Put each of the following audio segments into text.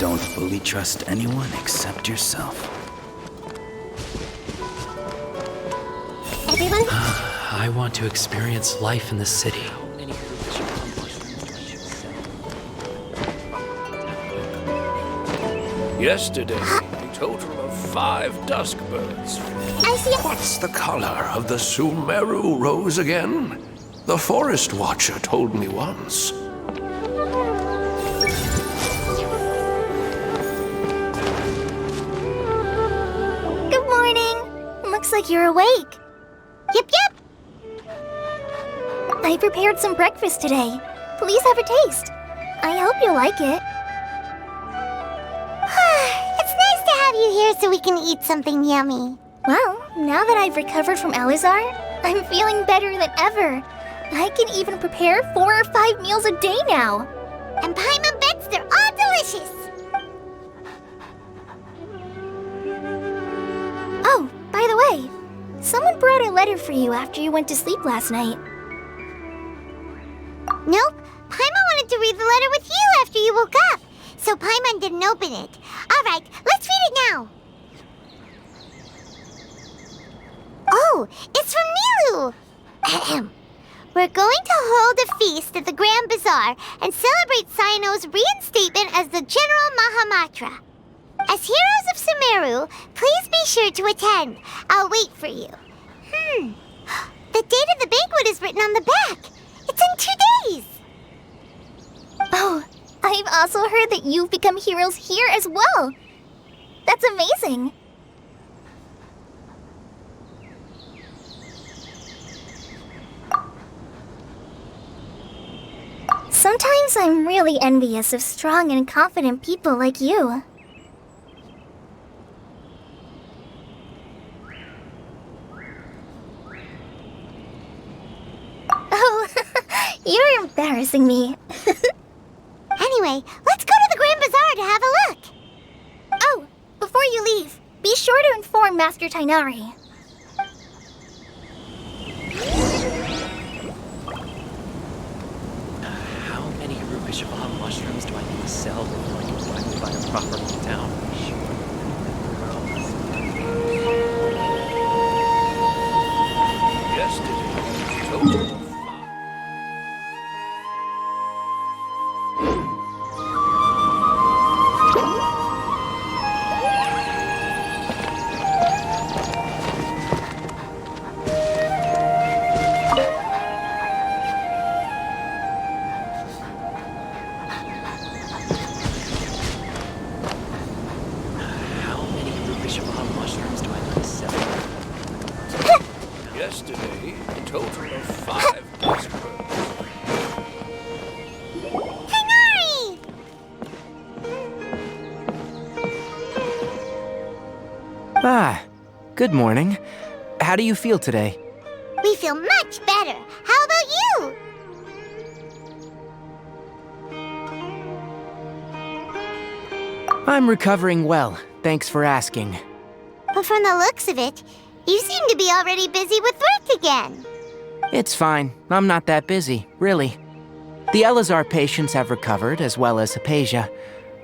Don't fully trust anyone except yourself. Everyone? I want to experience life in the city. Yesterday, a total of 5 dusk birds. I see a... What's the color of the Sumeru rose again? The forest watcher told me once. Good morning. Looks like you're awake. Yep, yep. I prepared some breakfast today. Please have a taste. I hope you like it. It's nice to have you here so we can eat something yummy. Well, now that I've recovered from Elazar, I'm feeling better than ever. I can even prepare 4 or 5 meals a day now. And Paimon bets they're all delicious. Oh, by the way, someone brought a letter for you after you went to sleep last night. Nope, Paimon wanted to read the letter with you after you woke up, so Paimon didn't open it. All right, let's read it now. Oh, it's from Nilu. Ahem. We're going to hold a feast at the Grand Bazaar and celebrate Sino's reinstatement as the General Mahamatra. As heroes of Sumeru, please be sure to attend. I'll wait for you. The date of the banquet is written on the back. It's in 2 days. Oh, I've also heard that you've become heroes here as well. That's amazing. Sometimes I'm really envious of strong and confident people like you. Oh, you're embarrassing me. Anyway, let's go to the Grand Bazaar to have a look. Oh, before you leave, be sure to inform Master Tainari. How many Rupeshabah mushrooms do I need to sell before I can finally buy a property in town? Yesterday, a total of 5. Yesterday, a total of 5 dusk birds. Tainari! Ah, good morning. How do you feel today? We feel much better. How about you? I'm recovering well, thanks for asking. But from the looks of it, you seem to be already busy with work again. It's fine, I'm not that busy, really. The Elazar patients have recovered, as well as Hypatia.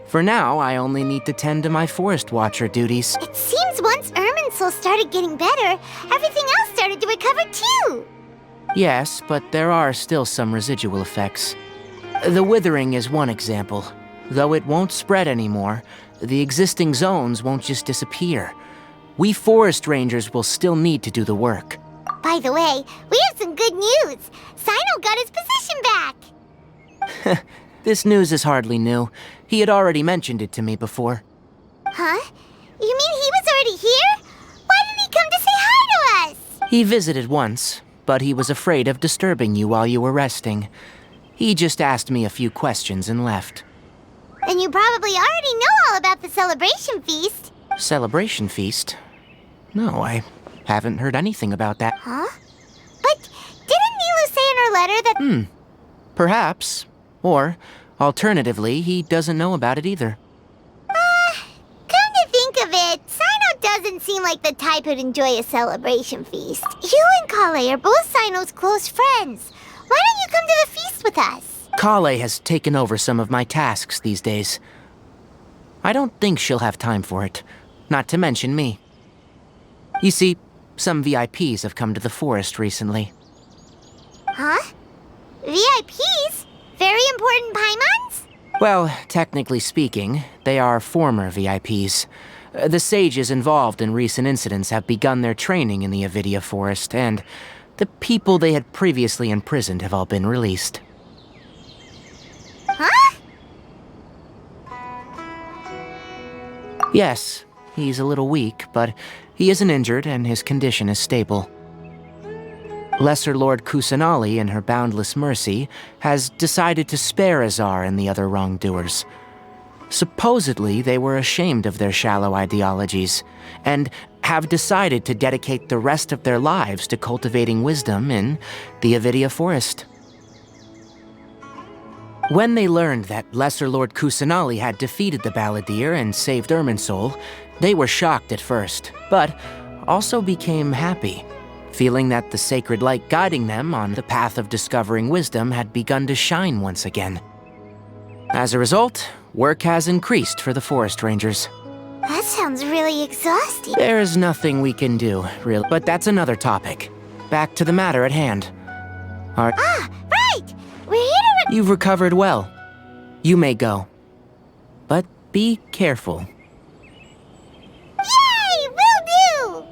For now, I only need to tend to my forest watcher duties. It seems once Irminsul started getting better, everything else started to recover too. Yes, but there are still some residual effects. The withering is one example. Though it won't spread anymore, the existing zones won't just disappear. We forest rangers will still need to do the work. By the way, we have some good news. Sino got his position back. This news is hardly new. He had already mentioned it to me before. Huh? You mean he was already here? Why didn't he come to say hi to us? He visited once, but he was afraid of disturbing you while you were resting. He just asked me a few questions and left. Then you probably already know all about the celebration feast. Celebration feast? No, I haven't heard anything about that. Huh? But didn't Nilu say in her letter that... Perhaps. Or, alternatively, he doesn't know about it either. Come to think of it, Sino doesn't seem like the type who'd enjoy a celebration feast. You and Kale are both Sino's close friends. Why don't you come to the feast with us? Kale has taken over some of my tasks these days. I don't think she'll have time for it. Not to mention me. You see, some VIPs have come to the forest recently. Huh? VIPs? Very important Paimons? Well, technically speaking, they are former VIPs. The sages involved in recent incidents have begun their training in the Avidia Forest, and the people they had previously imprisoned have all been released. Huh? Yes, he's a little weak, but he isn't injured and his condition is stable. Lesser Lord Kusanali, in her boundless mercy, has decided to spare Azar and the other wrongdoers. Supposedly, they were ashamed of their shallow ideologies, and have decided to dedicate the rest of their lives to cultivating wisdom in the Avidia Forest. When they learned that Lesser Lord Kusanali had defeated the Balladeer and saved Irminsul, they were shocked at first, but also became happy, feeling that the sacred light guiding them on the path of discovering wisdom had begun to shine once again. As a result, work has increased for the forest rangers. That sounds really exhausting. There is nothing we can do, really, but that's another topic. Back to the matter at hand. Right! We're here to You've recovered well. You may go. But be careful. Yay! Will do!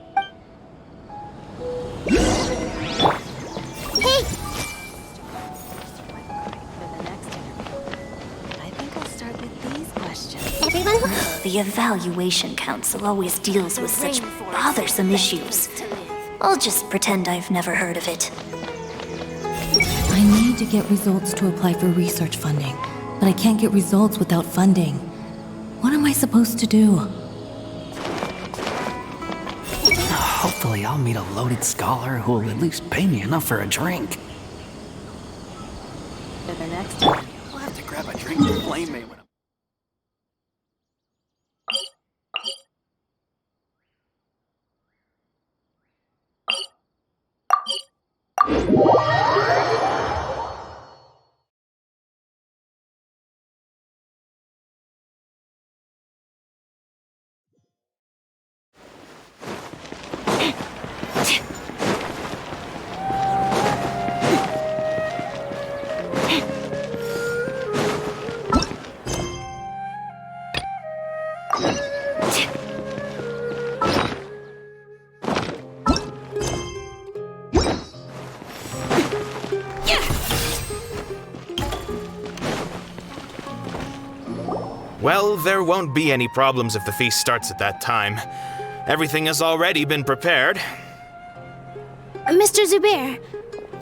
Hey! I think I'll start with these questions. Everyone, The Evaluation Council always deals with such bothersome issues. I'll just pretend I've never heard of it. I need to get results to apply for research funding, but I can't get results without funding. What am I supposed to do? Hopefully I'll meet a loaded scholar who will at least pay me enough for a drink. For the next We'll have to grab a drink to blame me when I'm... Well, there won't be any problems if the feast starts at that time. Everything has already been prepared. Mr. Zubair,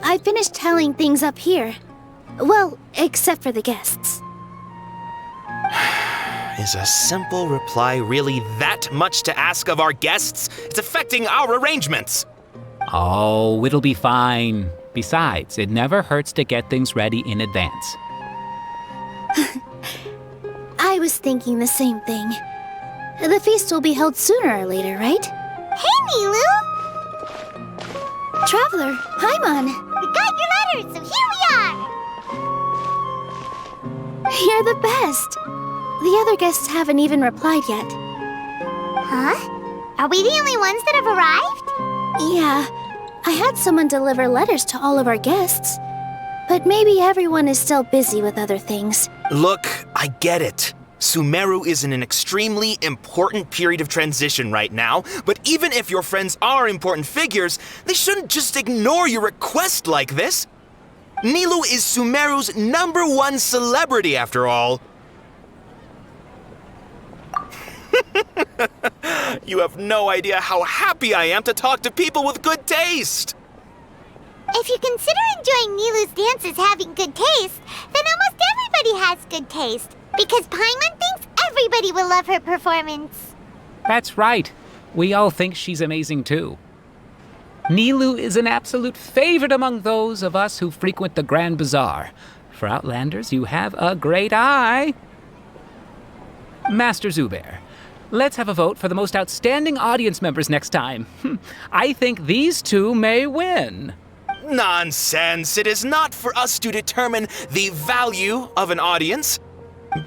I finished tallying things up here. Well, except for the guests. Is a simple reply really that much to ask of our guests? It's affecting our arrangements. Oh, it'll be fine. Besides, it never hurts to get things ready in advance. I was thinking the same thing. The feast will be held sooner or later, right? hey, Nilu! Traveler, Paimon, We got your letters, so here we are! you're the best. The other guests haven't even replied yet. Huh? Are we the only ones that have arrived? Yeah, I had someone deliver letters to all of our guests. But maybe everyone is still busy with other things. Look, I get it. Sumeru is in an extremely important period of transition right now, but even if your friends are important figures, they shouldn't just ignore your request like this. Nilu is Sumeru's #1 celebrity, after all. You have no idea how happy I am to talk to people with good taste. If you consider enjoying Nilu's dances having good taste, then almost everybody has good taste. Because Paimon thinks everybody will love her performance. That's right. We all think she's amazing too. Nilu is an absolute favorite among those of us who frequent the Grand Bazaar. For Outlanders, you have a great eye. Master Zubair, let's have a vote for the most outstanding audience members next time. I think these two may win. Nonsense. It is not for us to determine the value of an audience.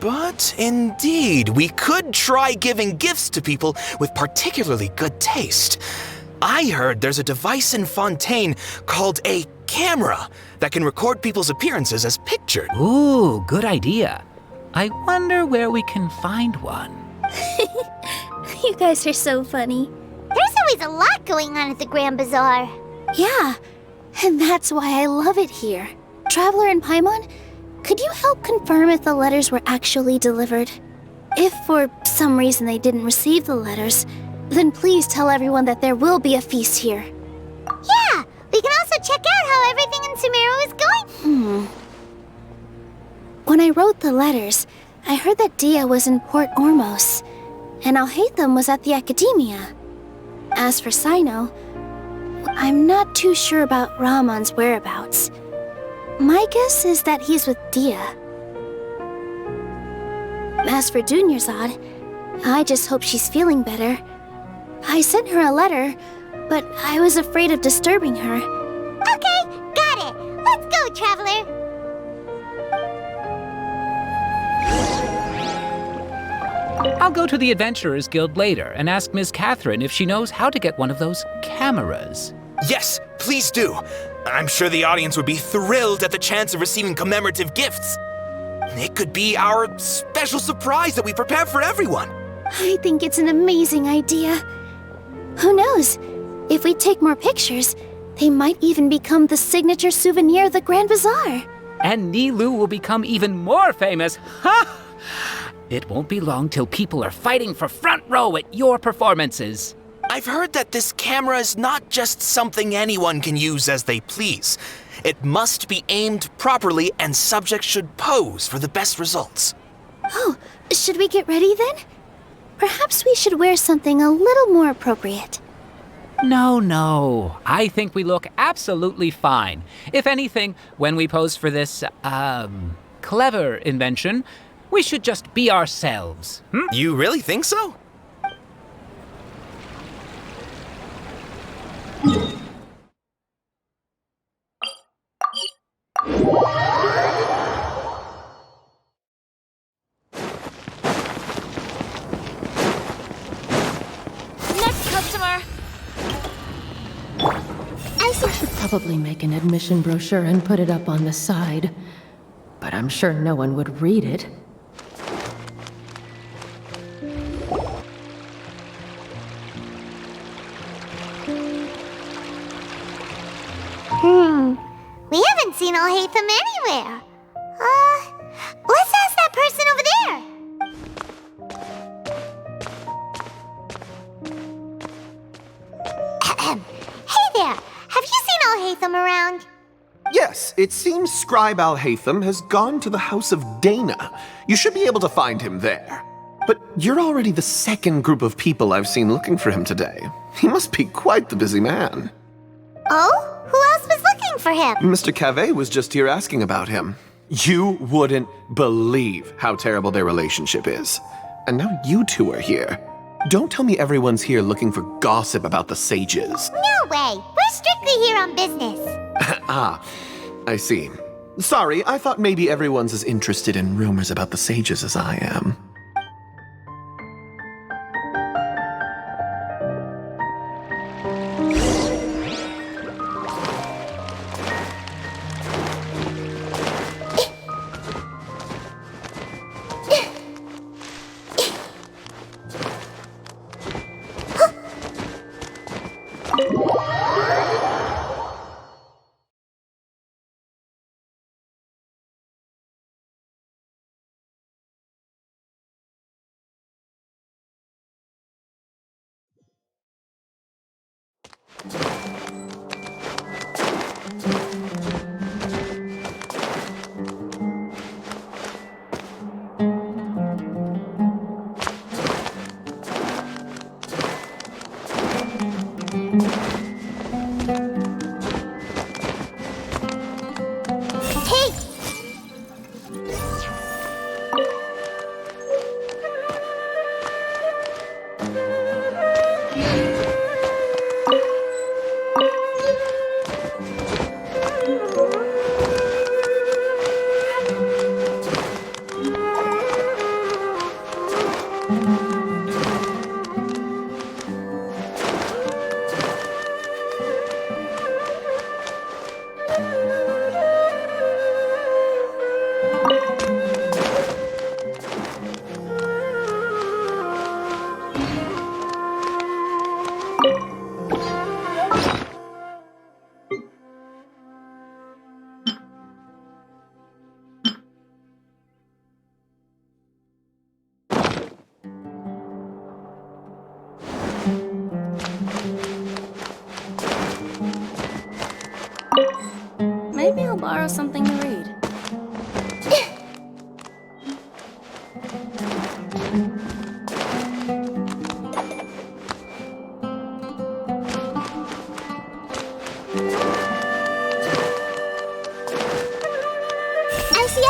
But indeed, we could try giving gifts to people with particularly good taste. I heard there's a device in Fontaine called a camera that can record people's appearances as pictured. Ooh, good idea. I wonder where we can find one. You guys are so funny. There's always a lot going on at the Grand Bazaar. Yeah, and that's why I love it here. Traveler and Paimon, could you help confirm if the letters were actually delivered? If for some reason they didn't receive the letters, then please tell everyone that there will be a feast here. Yeah, we can also check out how everything in Sumeru is going. When I wrote the letters, I heard that Dia was in Port Ormos, and Alhaitham was at the Academia. As for Sino, I'm not too sure about Rahman's whereabouts. My guess is that he's with Dia. As for Dunyarzad, I just hope she's feeling better. I sent her a letter, but I was afraid of disturbing her. Okay, got it. Let's go, Traveler. I'll go to the Adventurers Guild later and ask Ms. Catherine if she knows how to get one of those cameras. Yes, please do. I'm sure the audience would be thrilled at the chance of receiving commemorative gifts. It could be our special surprise that we prepared for everyone. I think it's an amazing idea. Who knows? If we take more pictures, they might even become the signature souvenir of the Grand Bazaar. And Nilou will become even more famous. Ha! It won't be long till people are fighting for front row at your performances. I've heard that this camera is not just something anyone can use as they please. It must be aimed properly and subjects should pose for the best results. Oh, should we get ready then? Perhaps we should wear something a little more appropriate. No. I think we look absolutely fine. If anything, when we pose for this, clever invention, we should just be ourselves. You really think so? Next customer! I should probably make an admission brochure and put it up on the side. But I'm sure no one would read it. We haven't seen Alhaitham anywhere. Let's ask that person over there. Hey there, have you seen Alhaitham around? Yes, it seems Scribe Alhaitham has gone to the House of Dana. You should be able to find him there. But you're already the second group of people I've seen looking for him today. He must be quite the busy man. Oh? Who else was looking for him? Mr. Cavey was just here asking about him. You wouldn't believe how terrible their relationship is. And now you two are here. Don't tell me everyone's here looking for gossip about the sages. No way. We're strictly here on business. Ah, I see. Sorry, I thought maybe everyone's as interested in rumors about the sages as I am. Maybe I'll borrow something to read.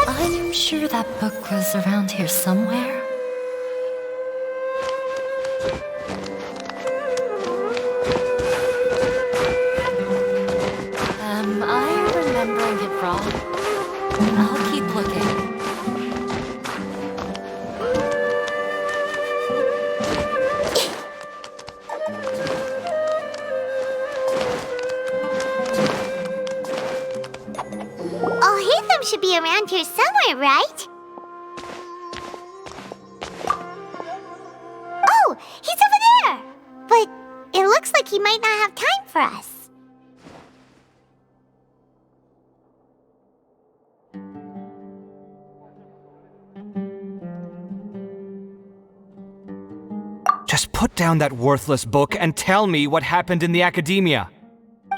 I'm sure that book was around here somewhere. Am I remembering it wrong? I'll keep looking. Should be around here somewhere, right? Oh, he's over there! But it looks like he might not have time for us. Just put down that worthless book and tell me what happened in the academia.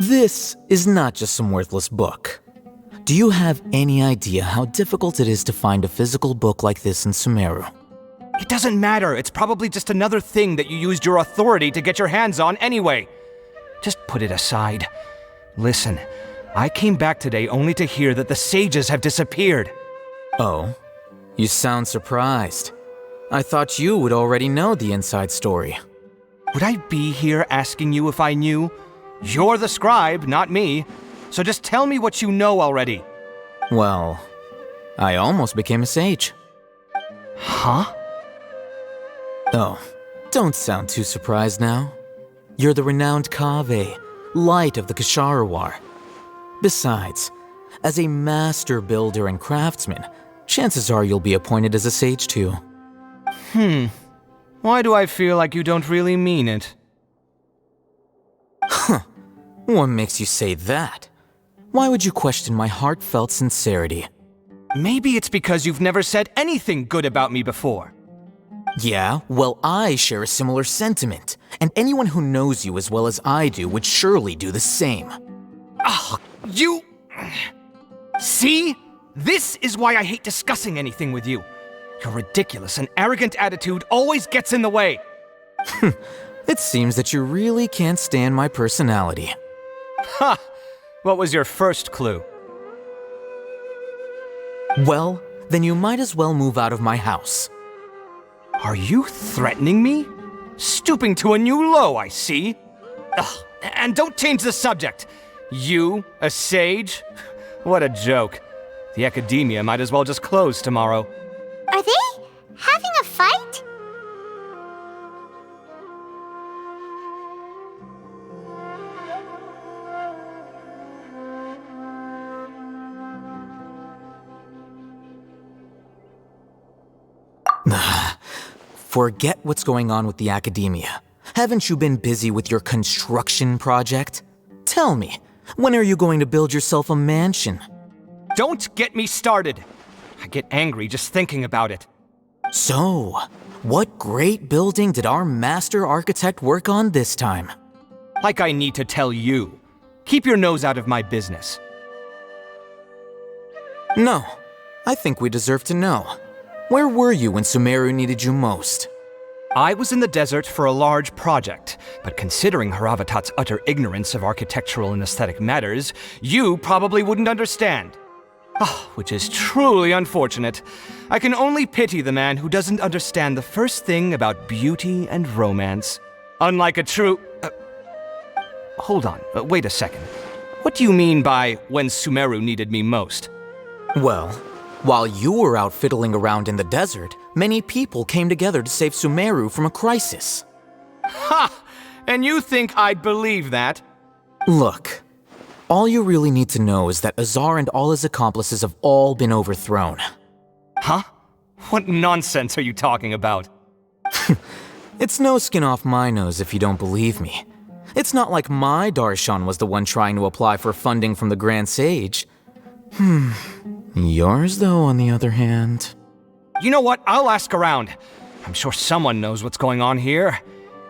This is not just some worthless book. Do you have any idea how difficult it is to find a physical book like this in Sumeru? It doesn't matter. It's probably just another thing that you used your authority to get your hands on anyway. Just put it aside. Listen, I came back today only to hear that the sages have disappeared. Oh, you sound surprised. I thought you would already know the inside story. Would I be here asking you if I knew? You're the scribe, not me. So just tell me what you know already. Well, I almost became a sage. Huh? Oh, don't sound too surprised now. You're the renowned Kaveh, light of the Ksharawar. Besides, as a master builder and craftsman, chances are you'll be appointed as a sage too. Why do I feel like you don't really mean it? Huh. What makes you say that? Why would you question my heartfelt sincerity? Maybe it's because you've never said anything good about me before. Yeah, well, I share a similar sentiment, and anyone who knows you as well as I do would surely do the same. Ugh, you... See? This is why I hate discussing anything with you. Your ridiculous and arrogant attitude always gets in the way. It seems that you really can't stand my personality. Ha! What was your first clue? Well, then you might as well move out of my house. Are you threatening me? Stooping to a new low, I see. Ugh, and don't change the subject. You, a sage? What a joke. The academia might as well just close tomorrow. Are they having a fight? Forget what's going on with the academia. Haven't you been busy with your construction project? Tell me, when are you going to build yourself a mansion? Don't get me started. I get angry just thinking about it. So, what great building did our master architect work on this time? Like I need to tell you. Keep your nose out of my business. No, I think we deserve to know. Where were you when Sumeru needed you most? I was in the desert for a large project, but considering Haravatat's utter ignorance of architectural and aesthetic matters, you probably wouldn't understand. Which is truly unfortunate. I can only pity the man who doesn't understand the first thing about beauty and romance. Unlike a true... hold on, wait a second. What do you mean by when Sumeru needed me most? Well, While you were out fiddling around in the desert, many people came together to save Sumeru from a crisis. Ha! And you think I'd believe that? Look, all you really need to know is that Azar and all his accomplices have all been overthrown. Huh? What nonsense are you talking about? It's no skin off my nose if you don't believe me. It's not like my Darshan was the one trying to apply for funding from the Grand Sage. Yours, though, on the other hand... You know what? I'll ask around. I'm sure someone knows what's going on here.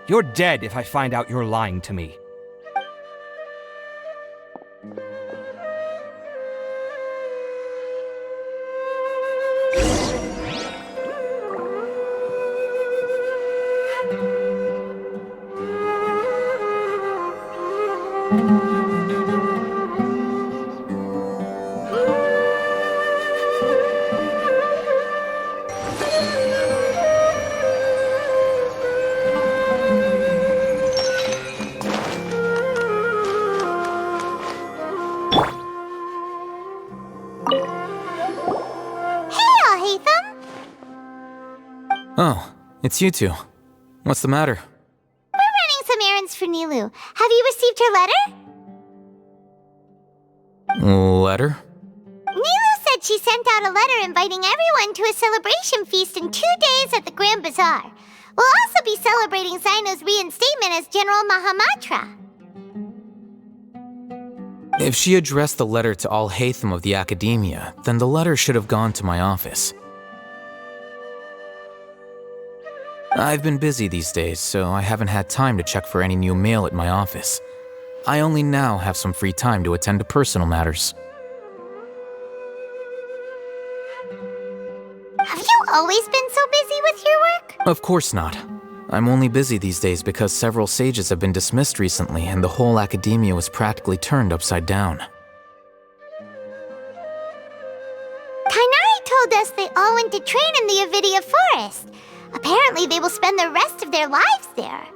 You're dead if I find out you're lying to me. Oh, it's you two. What's the matter? We're running some errands for Nilu. Have you received her letter? Letter? Nilu said she sent out a letter inviting everyone to a celebration feast in 2 days at the Grand Bazaar. We'll also be celebrating Sino's reinstatement as General Mahamatra. If she addressed the letter to all Hatham of the Academia, then the letter should have gone to my office. I've been busy these days, so I haven't had time to check for any new mail at my office. I only now have some free time to attend to personal matters. Have you always been so busy with your work? Of course not. I'm only busy these days because several sages have been dismissed recently and the whole academia was practically turned upside down. Kainari told us they all went to train in the Avidia Forest. Apparently they will spend the rest of their lives there.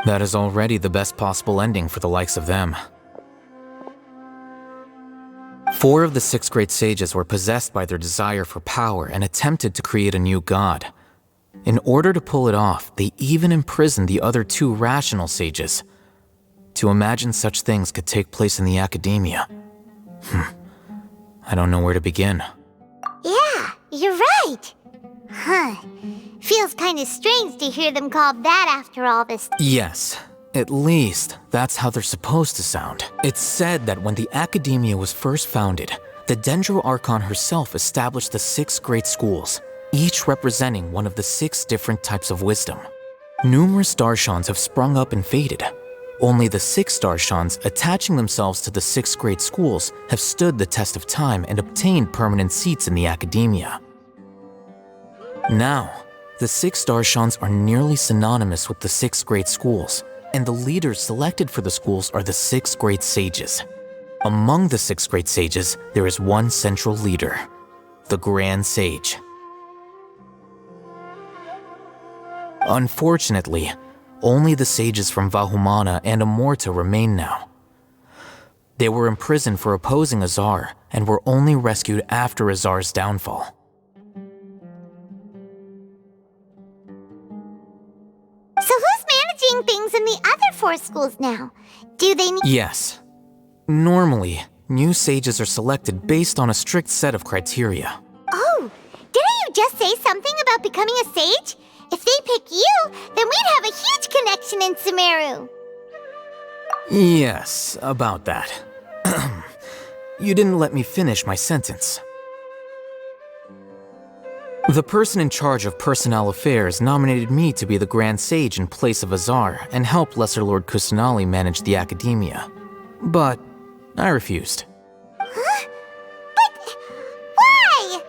That is already the best possible ending for the likes of them. 4 of the 6 great sages were possessed by their desire for power and attempted to create a new god. In order to pull it off, they even imprisoned the other 2 rational sages. To imagine such things could take place in the academia. I don't know where to begin. Yeah, you're right. Feels kind of strange to hear them called that after all this. Yes, at least that's how they're supposed to sound. It's said that when the academia was first founded, the Dendro Archon herself established the 6 great schools, each representing one of the 6 different types of wisdom. Numerous Darshans have sprung up and faded. Only the 6 Darshans attaching themselves to the 6 great schools have stood the test of time and obtained permanent seats in the academia. Now, the 6 Darshans are nearly synonymous with the 6 great schools, and the leaders selected for the schools are the 6 great sages. Among the 6 great sages, there is one central leader, the Grand Sage. Unfortunately, only the sages from Vahumana and Amorta remain now. They were imprisoned for opposing Azar and were only rescued after Azar's downfall. So who's managing things in the other 4 schools now? Do they need— Yes. Normally, new sages are selected based on a strict set of criteria. Oh, didn't you just say something about becoming a sage? If they pick you, then we'd have a huge connection in Sumeru. Yes, about that. You didn't let me finish my sentence. The person in charge of personnel affairs nominated me to be the Grand Sage in place of Azar and help Lesser Lord Kusanali manage the academia. But I refused. Huh? But why?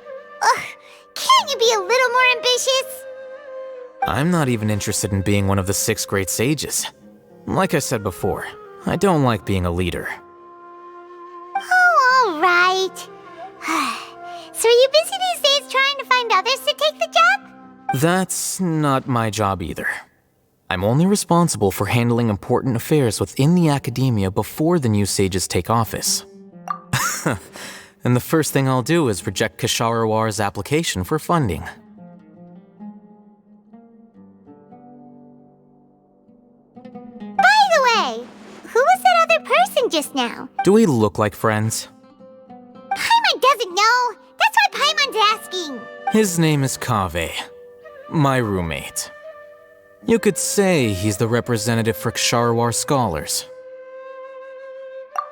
Can't you be a little more ambitious? I'm not even interested in being one of the 6 great sages. Like I said before, I don't like being a leader. Oh, all right. So are you busy these days trying to find others to take the job? That's not my job either. I'm only responsible for handling important affairs within the academia before the new sages take office. And the first thing I'll do is reject Kasharawar's application for funding. By the way, who was that other person just now? Do we look like friends? Paimon doesn't know! That's why Paimon's asking! His name is Kaveh, my roommate. You could say he's the representative for Ksharawar scholars.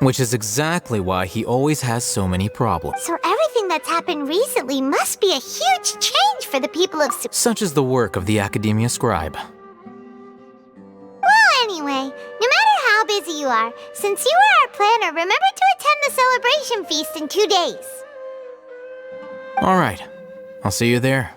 Which is exactly why he always has so many problems. So everything that's happened recently must be a huge change for the people of Such is the work of the Academia Scribe. Well, anyway, no matter how busy you are, since you are our planner, remember to attend the celebration feast in 2 days. Alright, I'll see you there.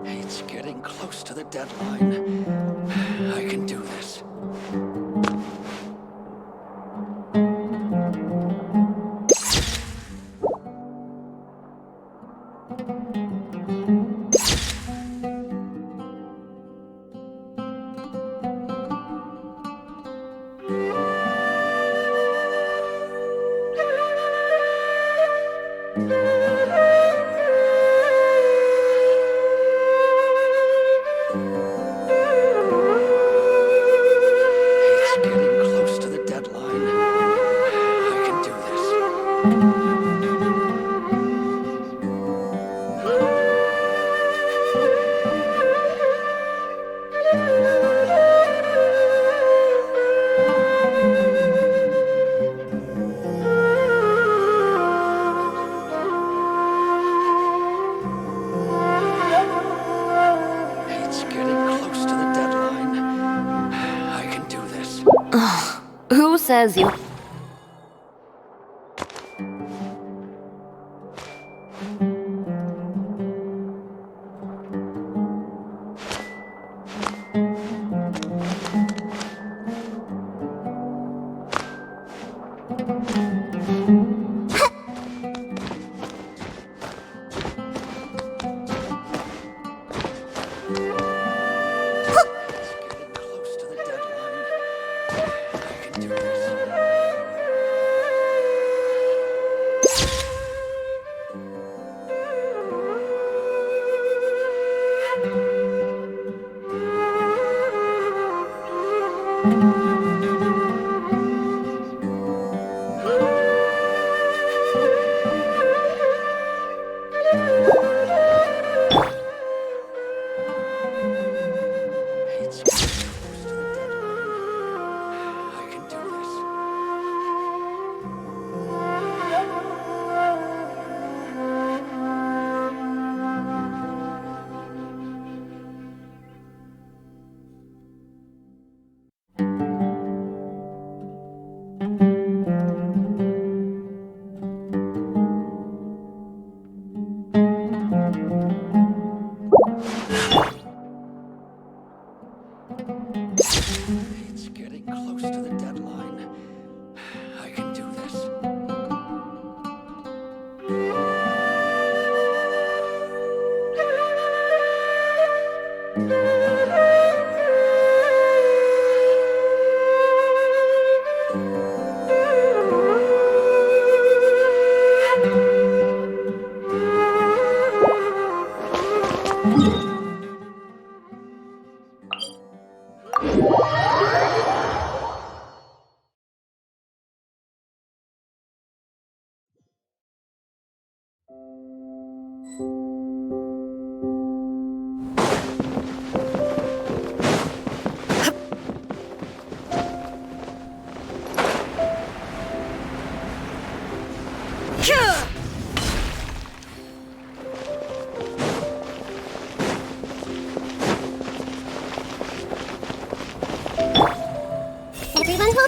It's getting close to the deadline. I can do this. Who says you... It's getting close to the deadline. I can do this.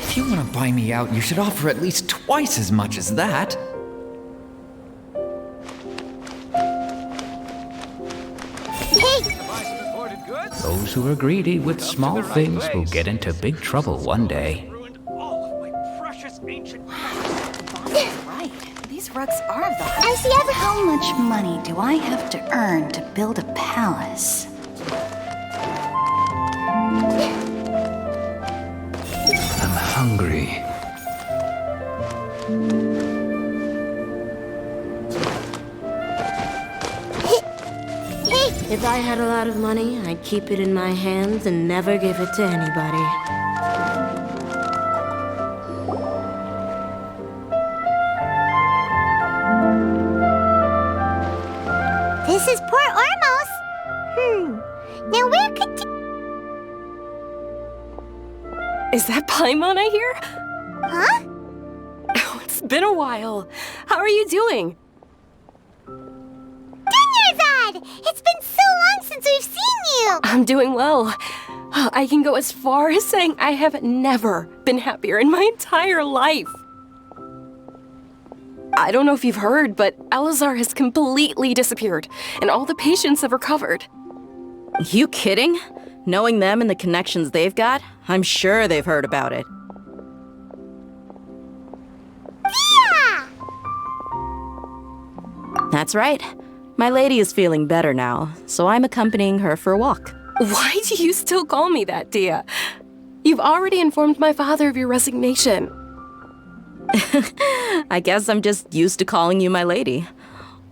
If you want to buy me out, you should offer at least twice as much as that. Those who are greedy with small things will get into big trouble one day. Ruined all of my precious ancient... How much money do I have to earn to build a palace? I'm hungry. If I had a lot of money, I'd keep it in my hands and never give it to anybody. This is Port Ormos. Now where could... Is that Paimon I hear? Huh? Oh, it's been a while. How are you doing? Dunyarzad! It's been so long since we've seen you! I'm doing well. I can go as far as saying I have never been happier in my entire life. I don't know if you've heard, but Elazar has completely disappeared, and all the patients have recovered. You kidding? Knowing them and the connections they've got, I'm sure they've heard about it. Yeah! That's right. My lady is feeling better now, so I'm accompanying her for a walk. Why do you still call me that, Dia? You've already informed my father of your resignation. I guess I'm just used to calling you my lady.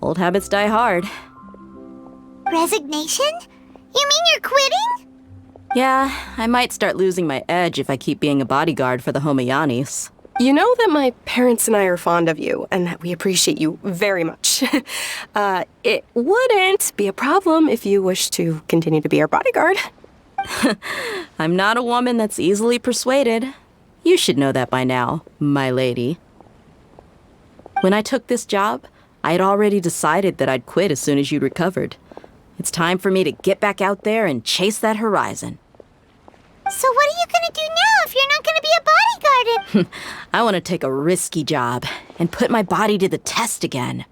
Old habits die hard. Resignation? You mean you're quitting? Yeah, I might start losing my edge if I keep being a bodyguard for the Homayanis. You know that my parents and I are fond of you, and that we appreciate you very much. It wouldn't be a problem if you wish to continue to be our bodyguard. I'm not a woman that's easily persuaded. You should know that by now, my lady. When I took this job, I had already decided that I'd quit as soon as you'd recovered. It's time for me to get back out there and chase that horizon. So what are you gonna do now if you're not gonna be a bodyguard? I want to take a risky job and put my body to the test again.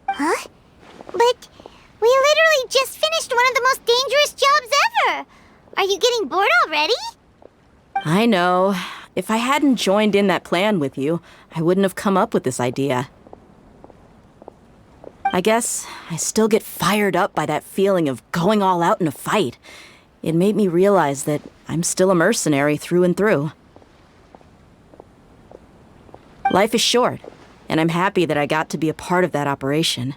Huh? But we literally just finished one of the most dangerous jobs ever! Are you getting bored already? I know. If I hadn't joined in that plan with you, I wouldn't have come up with this idea. I guess I still get fired up by that feeling of going all out in a fight. It made me realize that I'm still a mercenary through and through. Life is short, and I'm happy that I got to be a part of that operation.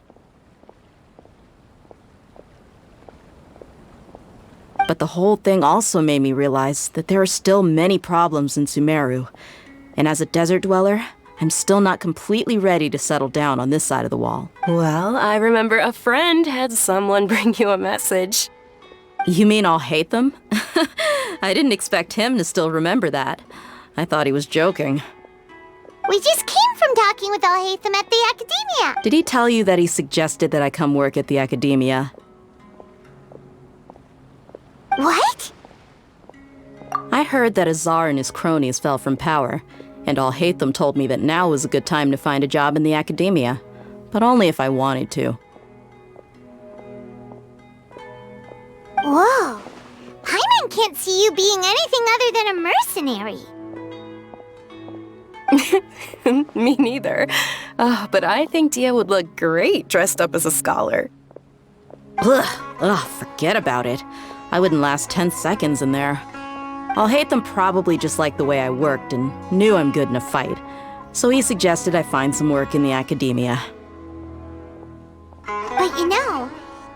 But the whole thing also made me realize that there are still many problems in Sumeru, and as a desert dweller, I'm still not completely ready to settle down on this side of the wall. Well, I remember a friend had someone bring you a message. You mean I'll hate them? I didn't expect him to still remember that. I thought he was joking. We just came from talking with Alhaitham at the Academia. Did he tell you that he suggested that I come work at the Academia? What? I heard that Azar and his cronies fell from power, and Alhaitham told me that now was a good time to find a job in the Academia, but only if I wanted to. Whoa. Paimon can't see you being anything other than a mercenary. Me neither. But I think Dia would look great dressed up as a scholar. Ugh, forget about it. I wouldn't last 10 seconds in there. Alhaitham probably just liked the way I worked and knew I'm good in a fight, so he suggested I find some work in the Academia. But you know,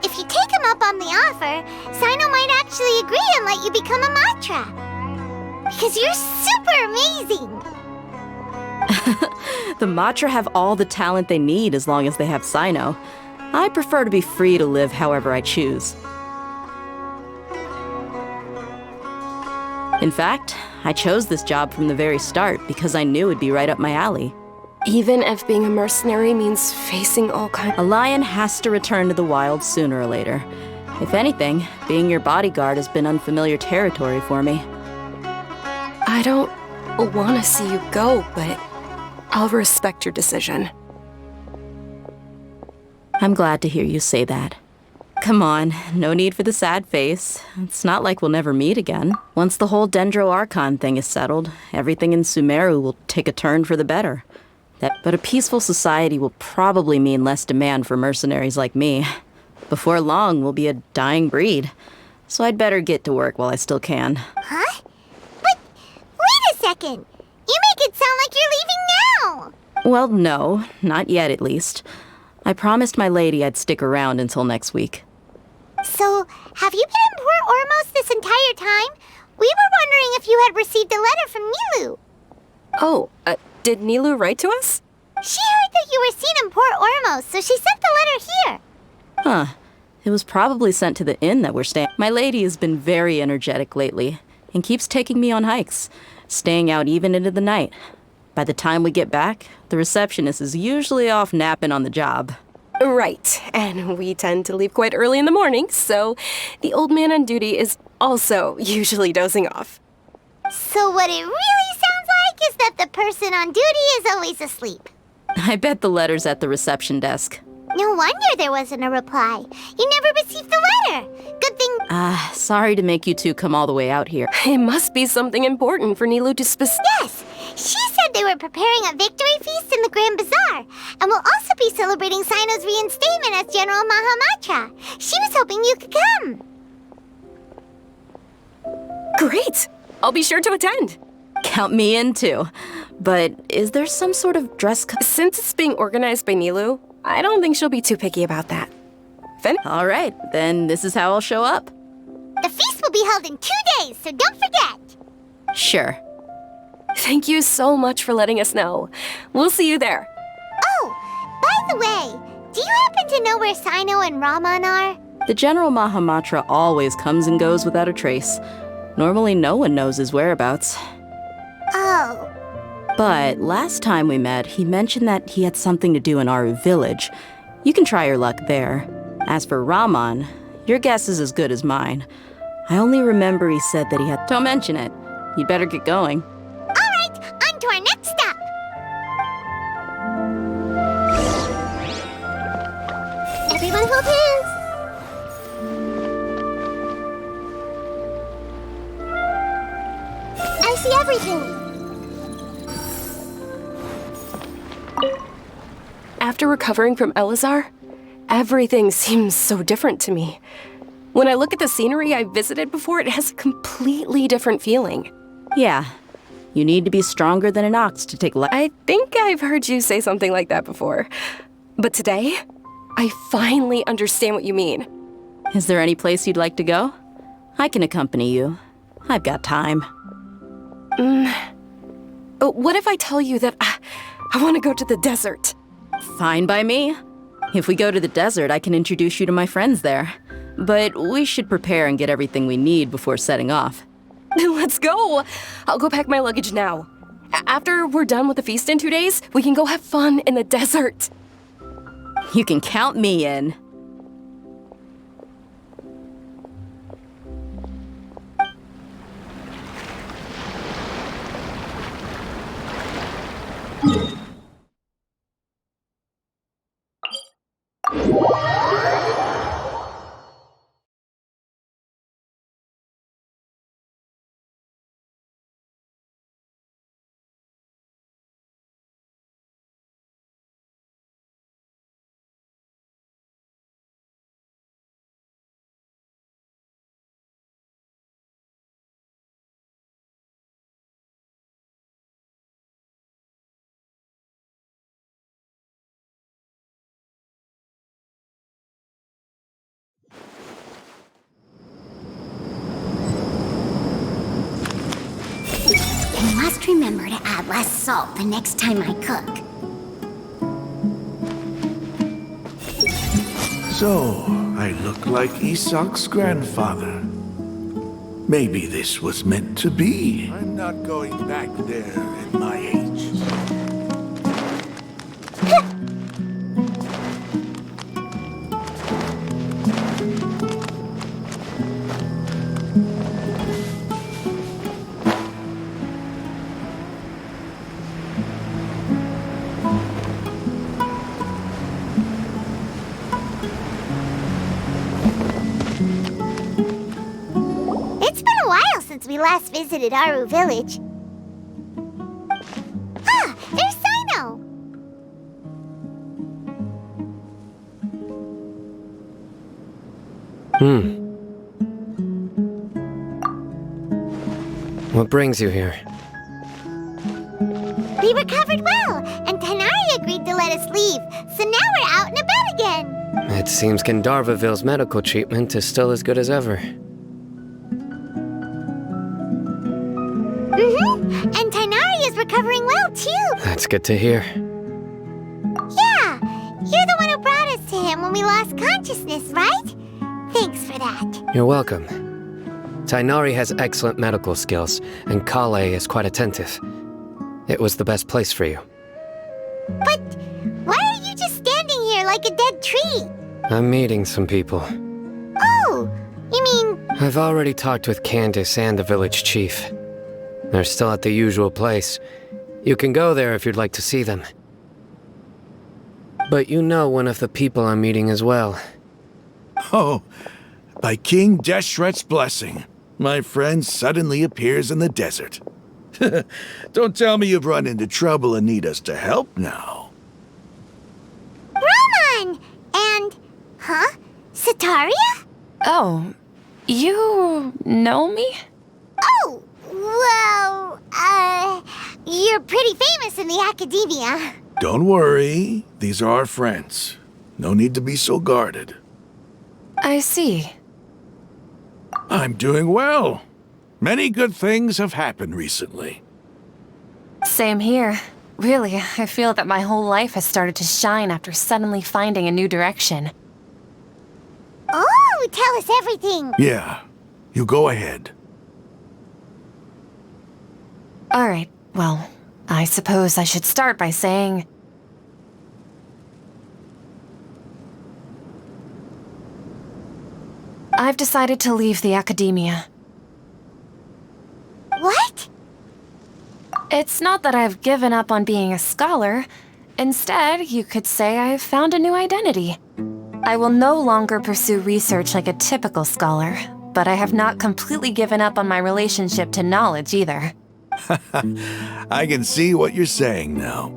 if you take him up on the offer, Sino might actually agree and let you become a Matra. Because you're super amazing! The Matra have all the talent they need as long as they have Sino. I prefer to be free to live however I choose. In fact, I chose this job from the very start because I knew it'd be right up my alley. Even if being a mercenary means facing all kinds... A lion has to return to the wild sooner or later. If anything, being your bodyguard has been unfamiliar territory for me. I don't want to see you go, but I'll respect your decision. I'm glad to hear you say that. Come on, no need for the sad face. It's not like we'll never meet again. Once the whole Dendro Archon thing is settled, everything in Sumeru will take a turn for the better. But a peaceful society will probably mean less demand for mercenaries like me. Before long, we'll be a dying breed. So I'd better get to work while I still can. Huh? But wait a second. You make it sound like you're leaving now. Well, no, not yet at least. I promised my lady I'd stick around until next week. So, have you been in Port Ormos this entire time? We were wondering if you had received a letter from Nilu. Oh, did Nilu write to us? She heard that you were seen in Port Ormos, so she sent the letter here. Huh. It was probably sent to the inn that we're staying. My lady has been very energetic lately and keeps taking me on hikes, staying out even into the night. By the time we get back, the receptionist is usually off napping on the job. Right, and we tend to leave quite early in the morning, so the old man on duty is also usually dozing off. So what it really sounds like is that the person on duty is always asleep. I bet the letter's at the reception desk. No wonder there wasn't a reply. You never received the letter. Good thing... Sorry to make you two come all the way out here. It must be something important for Nilu to Yes! She said they were preparing a victory feast in the Grand Bazaar, and will also be celebrating Sino's reinstatement as General Mahamatra. She was hoping you could come. Great! I'll be sure to attend. Count me in too. But is there some sort of dress code? Since it's being organized by Nilu, I don't think she'll be too picky about that. All right, then this is how I'll show up. The feast will be held in 2 days, so don't forget. Sure. Thank you so much for letting us know. We'll see you there. Oh, by the way, do you happen to know where Sino and Raman are? The General Mahamatra always comes and goes without a trace. Normally no one knows his whereabouts. Oh. But last time we met, he mentioned that he had something to do in Aru village. You can try your luck there. As for Raman, your guess is as good as mine. I only remember he said that he had... Don't mention it. You'd better get going. All right, on to our next stop. Everyone hold hands. I see everything. After recovering from Elazar, everything seems so different to me. When I look at the scenery I visited before, it has a completely different feeling. Yeah. You need to be stronger than an ox to take I think I've heard you say something like that before. But today, I finally understand what you mean. Is there any place you'd like to go? I can accompany you. I've got time. What if I tell you that I want to go to the desert? Fine by me. If we go to the desert, I can introduce you to my friends there. But we should prepare and get everything we need before setting off. Let's go! I'll go pack my luggage now. After we're done with the feast in 2 days, we can go have fun in the desert. You can count me in. I must remember to add less salt the next time I cook. So, I look like Isak's grandfather. Maybe this was meant to be. I'm not going back there at my age. We last visited Aru village. Ah, there's Sino! What brings you here? We recovered well, and Tanari agreed to let us leave, so now we're out and about again. It seems Gandharvaville's medical treatment is still as good as ever. And Tanari is recovering well, too. That's good to hear. Yeah, you're the one who brought us to him when we lost consciousness, right? Thanks for that. You're welcome. Tainari has excellent medical skills, and Kale is quite attentive. It was the best place for you. But why are you just standing here like a dead tree? I'm meeting some people. Oh, you mean... I've already talked with Candace and the village chief. They're still at the usual place. You can go there if you'd like to see them. But you know one of the people I'm meeting as well. Oh, by King Deshret's blessing, my friend suddenly appears in the desert. Don't tell me you've run into trouble and need us to help now. Roman! And... Huh? Sataria? Oh, you know me? Oh, well, you're pretty famous in the academia. Don't worry, these are our friends. No need to be so guarded. I see. I'm doing well. Many good things have happened recently. Same here. Really, I feel that my whole life has started to shine after suddenly finding a new direction. Oh, tell us everything. Yeah, you go ahead. Alright, well, I suppose I should start by saying... I've decided to leave the academia. What? It's not that I've given up on being a scholar. Instead, you could say I've found a new identity. I will no longer pursue research like a typical scholar, but I have not completely given up on my relationship to knowledge either. I can see what you're saying now.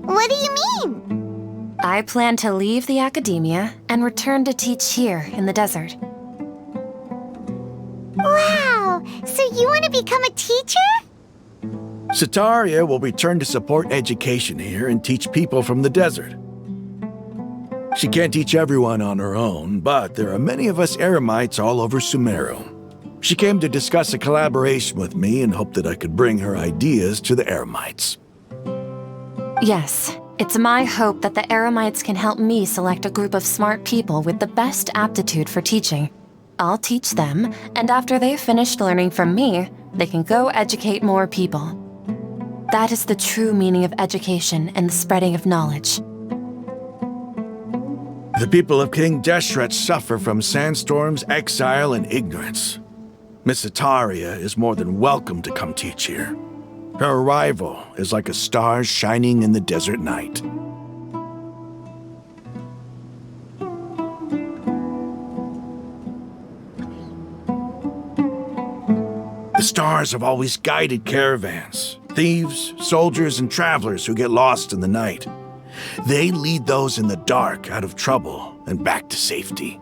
What do you mean? I plan to leave the academia and return to teach here in the desert. Wow, so you want to become a teacher? Sataria will return to support education here and teach people from the desert. She can't teach everyone on her own, but there are many of us Eremites all over Sumeru. She came to discuss a collaboration with me and hoped that I could bring her ideas to the Eremites. Yes, it's my hope that the Eremites can help me select a group of smart people with the best aptitude for teaching. I'll teach them, and after they've finished learning from me, they can go educate more people. That is the true meaning of education and the spreading of knowledge. The people of King Deshret suffer from sandstorms, exile, and ignorance. Miss Sataria is more than welcome to come teach here. Her arrival is like a star shining in the desert night. The stars have always guided caravans, thieves, soldiers, and travelers who get lost in the night. They lead those in the dark out of trouble and back to safety.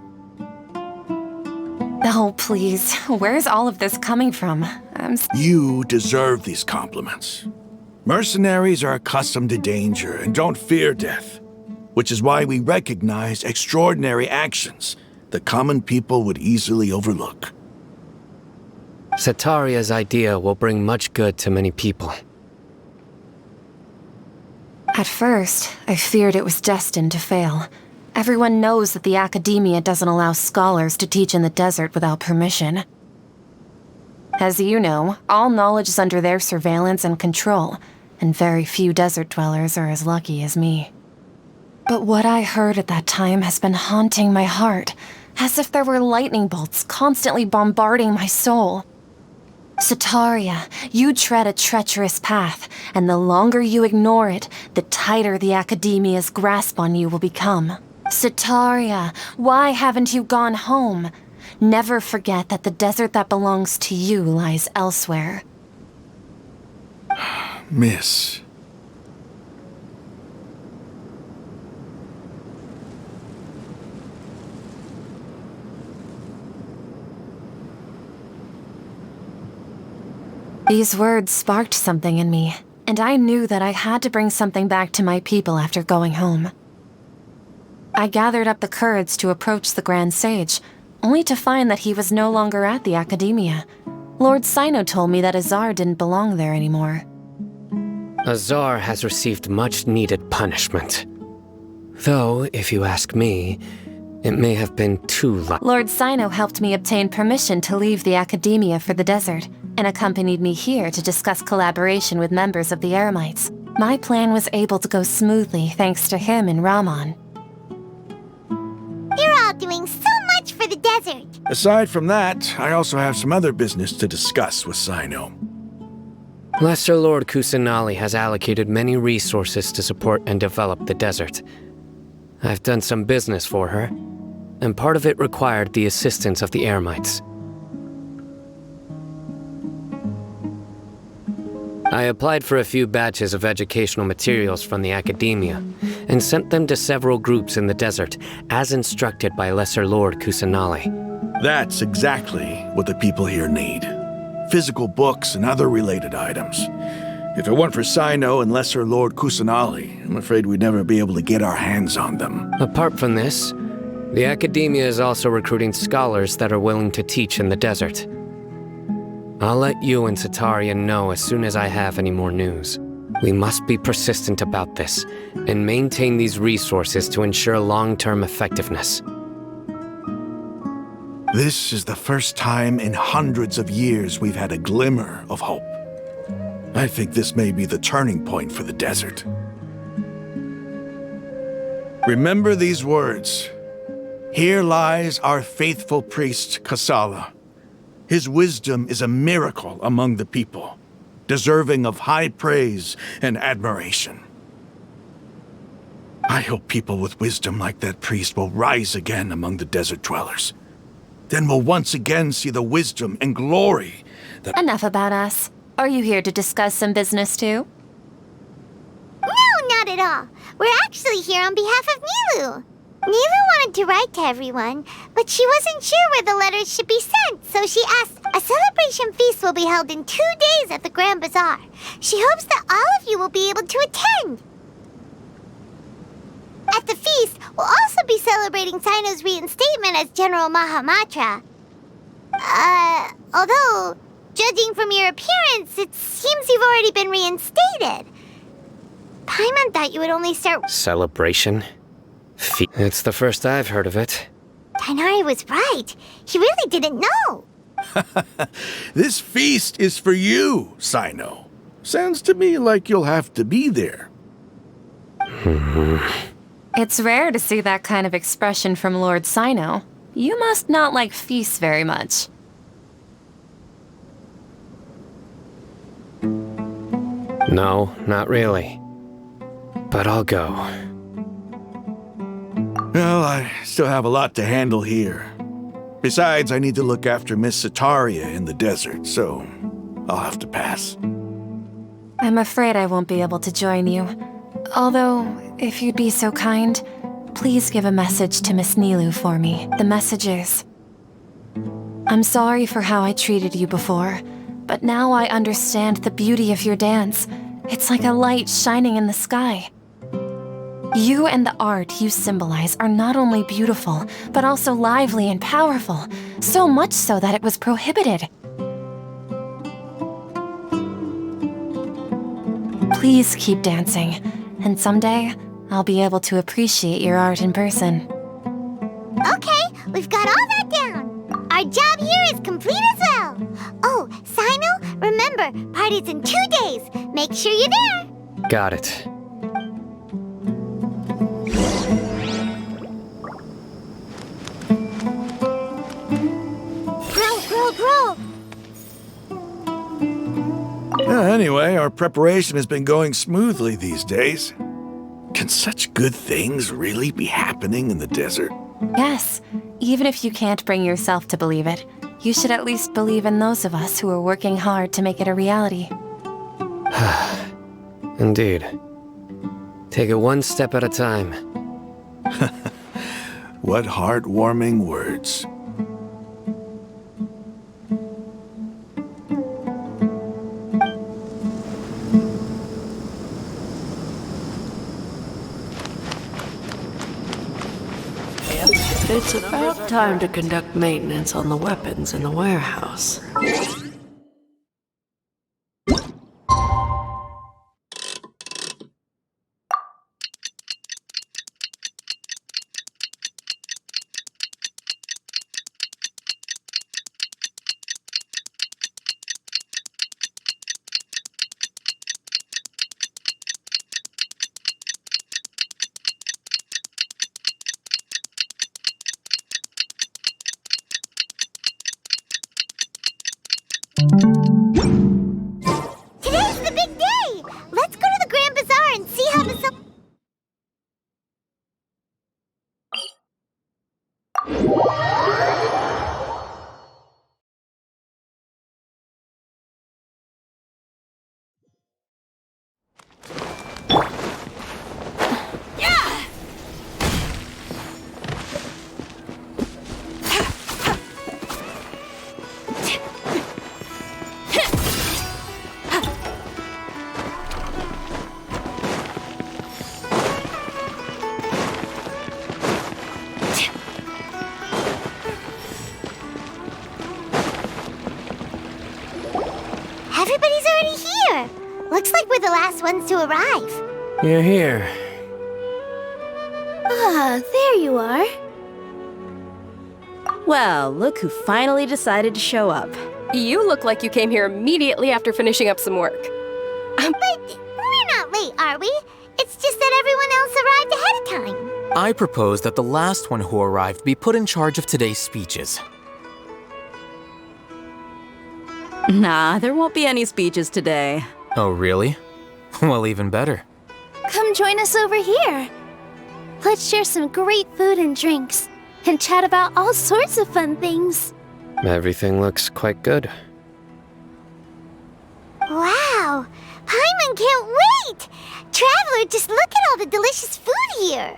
Oh, please. Where's all of this coming from? You deserve these compliments. Mercenaries are accustomed to danger and don't fear death, which is why we recognize extraordinary actions that common people would easily overlook. Sataria's idea will bring much good to many people. At first, I feared it was destined to fail. Everyone knows that the academia doesn't allow scholars to teach in the desert without permission. As you know, all knowledge is under their surveillance and control, and very few desert dwellers are as lucky as me. But what I heard at that time has been haunting my heart, as if there were lightning bolts constantly bombarding my soul. Sataria, you tread a treacherous path, and the longer you ignore it, the tighter the academia's grasp on you will become. Sataria, why haven't you gone home? Never forget that the desert that belongs to you lies elsewhere. Miss. These words sparked something in me, and I knew that I had to bring something back to my people after going home. I gathered up the courage to approach the Grand Sage, only to find that he was no longer at the Academia. Lord Sino told me that Azar didn't belong there anymore. Azar has received much-needed punishment. Though, if you ask me, it may have been too light. Lord Sino helped me obtain permission to leave the Academia for the desert, and accompanied me here to discuss collaboration with members of the Eremites. My plan was able to go smoothly thanks to him and Rahman. You're all doing so much for the desert. Aside from that, I also have some other business to discuss with Sino. Lesser Lord Kusanali has allocated many resources to support and develop the desert. I've done some business for her, and part of it required the assistance of the Eremites. I applied for a few batches of educational materials from the Academia, and sent them to several groups in the desert, as instructed by Lesser Lord Kusanali. That's exactly what the people here need. Physical books and other related items. If it weren't for Sino and Lesser Lord Kusanali, I'm afraid we'd never be able to get our hands on them. Apart from this, the Academia is also recruiting scholars that are willing to teach in the desert. I'll let you and Satarian know as soon as I have any more news. We must be persistent about this, and maintain these resources to ensure long-term effectiveness. This is the first time in hundreds of years we've had a glimmer of hope. I think this may be the turning point for the desert. Remember these words. Here lies our faithful priest, Kasala. His wisdom is a miracle among the people, deserving of high praise and admiration. I hope people with wisdom like that priest will rise again among the desert dwellers. Then we'll once again see the wisdom and glory that— Enough about us. Are you here to discuss some business too? No, not at all. We're actually here on behalf of Nilu. Nilu wanted to write to everyone, but she wasn't sure where the letters should be sent, so she asked. A celebration feast will be held in 2 days at the Grand Bazaar. She hopes that all of you will be able to attend. At the feast, we'll also be celebrating Sino's reinstatement as General Mahamatra. Although, judging from your appearance, it seems you've already been reinstated. Paimon thought you would only start— Celebration? It's the first I've heard of it. Tainari was right. He really didn't know. This feast is for you, Sino. Sounds to me like you'll have to be there. It's rare to see that kind of expression from Lord Sino. You must not like feasts very much. No, not really. But I'll go. Well, I still have a lot to handle here. Besides, I need to look after Miss Sataria in the desert, so I'll have to pass. I'm afraid I won't be able to join you. Although, if you'd be so kind, please give a message to Miss Nilu for me. The message is: I'm sorry for how I treated you before, but now I understand the beauty of your dance. It's like a light shining in the sky. You and the art you symbolize are not only beautiful, but also lively and powerful, so much so that it was prohibited. Please keep dancing, and someday I'll be able to appreciate your art in person. Okay, we've got all that down. Our job here is complete as well. Oh, Sino, remember, party's in 2 days. Make sure you're there. Got it. Grow. Anyway, our preparation has been going smoothly these days. Can such good things really be happening in the desert? Yes, even if you can't bring yourself to believe it, you should at least believe in those of us who are working hard to make it a reality. Indeed. Take it one step at a time. What heartwarming words. It's about time to conduct maintenance on the weapons in the warehouse. Today's the big day! Let's go to the Grand Bazaar and see how the... Everybody's already here! Looks like we're the last ones to arrive. You're here. Ah, there you are. Well, look who finally decided to show up. You look like you came here immediately after finishing up some work. But we're not late, are we? It's just that everyone else arrived ahead of time. I propose that the last one who arrived be put in charge of today's speeches. Nah, there won't be any speeches today. Oh, really? Well, even better. Come join us over here. Let's share some great food and drinks, and chat about all sorts of fun things. Everything looks quite good. Wow! Paimon can't wait! Traveler, just look at all the delicious food here!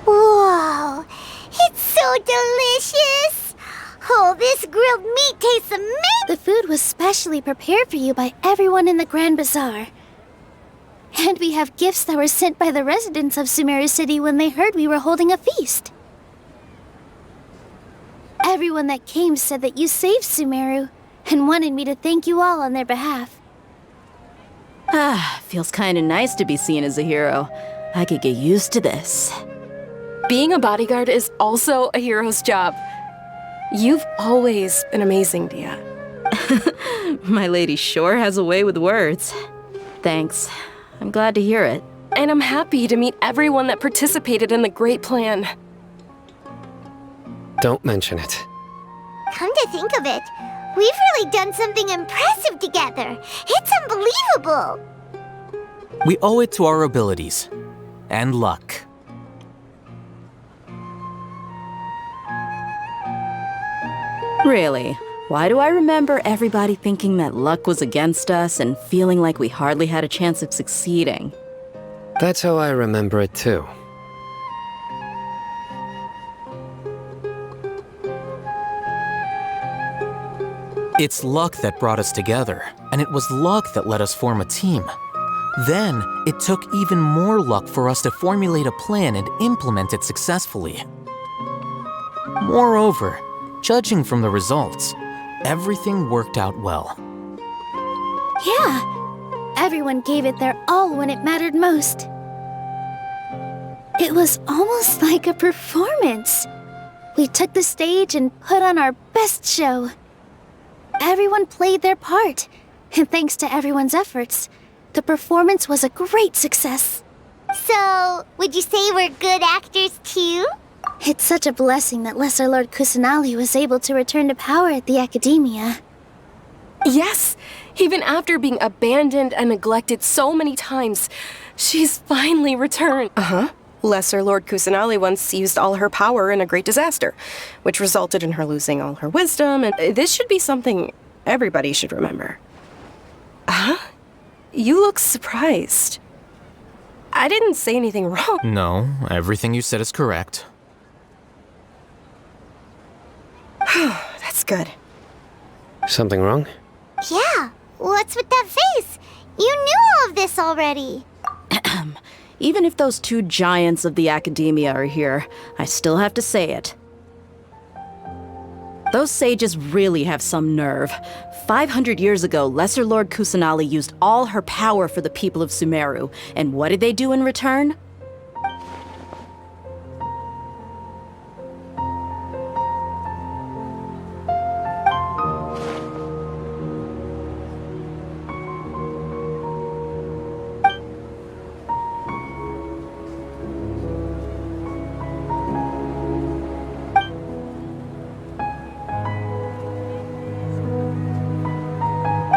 Whoa! It's so delicious! Oh, this grilled meat tastes amazing! The food was specially prepared for you by everyone in the Grand Bazaar. And we have gifts that were sent by the residents of Sumeru City when they heard we were holding a feast. Everyone that came said that you saved Sumeru and wanted me to thank you all on their behalf. Ah, feels kinda nice to be seen as a hero. I could get used to this. Being a bodyguard is also a hero's job. You've always been amazing, Dia. My lady sure has a way with words. Thanks. I'm glad to hear it. And I'm happy to meet everyone that participated in the great plan. Don't mention it. Come to think of it, we've really done something impressive together. It's unbelievable! We owe it to our abilities. And luck. Really? Why do I remember everybody thinking that luck was against us and feeling like we hardly had a chance of succeeding? That's how I remember it too. It's luck that brought us together, and it was luck that let us form a team. Then, it took even more luck for us to formulate a plan and implement it successfully. Moreover, judging from the results, everything worked out well. Yeah, everyone gave it their all when it mattered most. It was almost like a performance. We took the stage and put on our best show. Everyone played their part, and thanks to everyone's efforts, the performance was a great success. So, would you say we're good actors too? It's such a blessing that Lesser Lord Kusanali was able to return to power at the Academia. Yes! Even after being abandoned and neglected so many times, she's finally returned. Lesser Lord Kusanali once used all her power in a great disaster, which resulted in her losing all her wisdom, and this should be something everybody should remember. You look surprised. I didn't say anything wrong. No, everything you said is correct. That's good. Something wrong? Yeah, what's with that face? You knew all of this already. Even if those two giants of the academia are here, I still have to say it. Those sages really have some nerve. 500 years ago, Lesser Lord Kusanali used all her power for the people of Sumeru, and what did they do in return?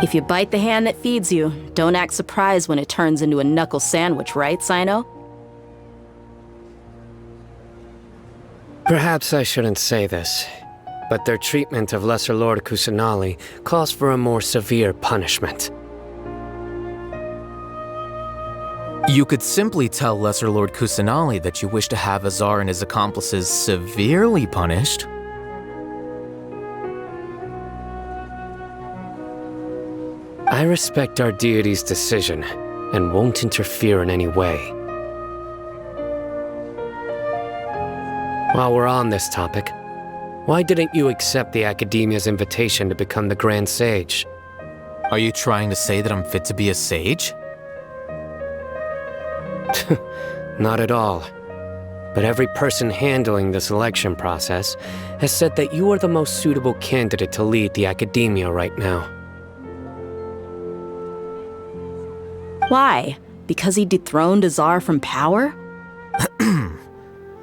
If you bite the hand that feeds you, don't act surprised when it turns into a knuckle sandwich, right, Sino? Perhaps I shouldn't say this, but their treatment of Lesser Lord Kusanali calls for a more severe punishment. You could simply tell Lesser Lord Kusanali that you wish to have Azar and his accomplices severely punished. I respect our deity's decision, and won't interfere in any way. While we're on this topic, why didn't you accept the Academia's invitation to become the Grand Sage? Are you trying to say that I'm fit to be a sage? Not at all. But every person handling the selection process has said that you are the most suitable candidate to lead the Academia right now. Why? Because he dethroned Azar from power?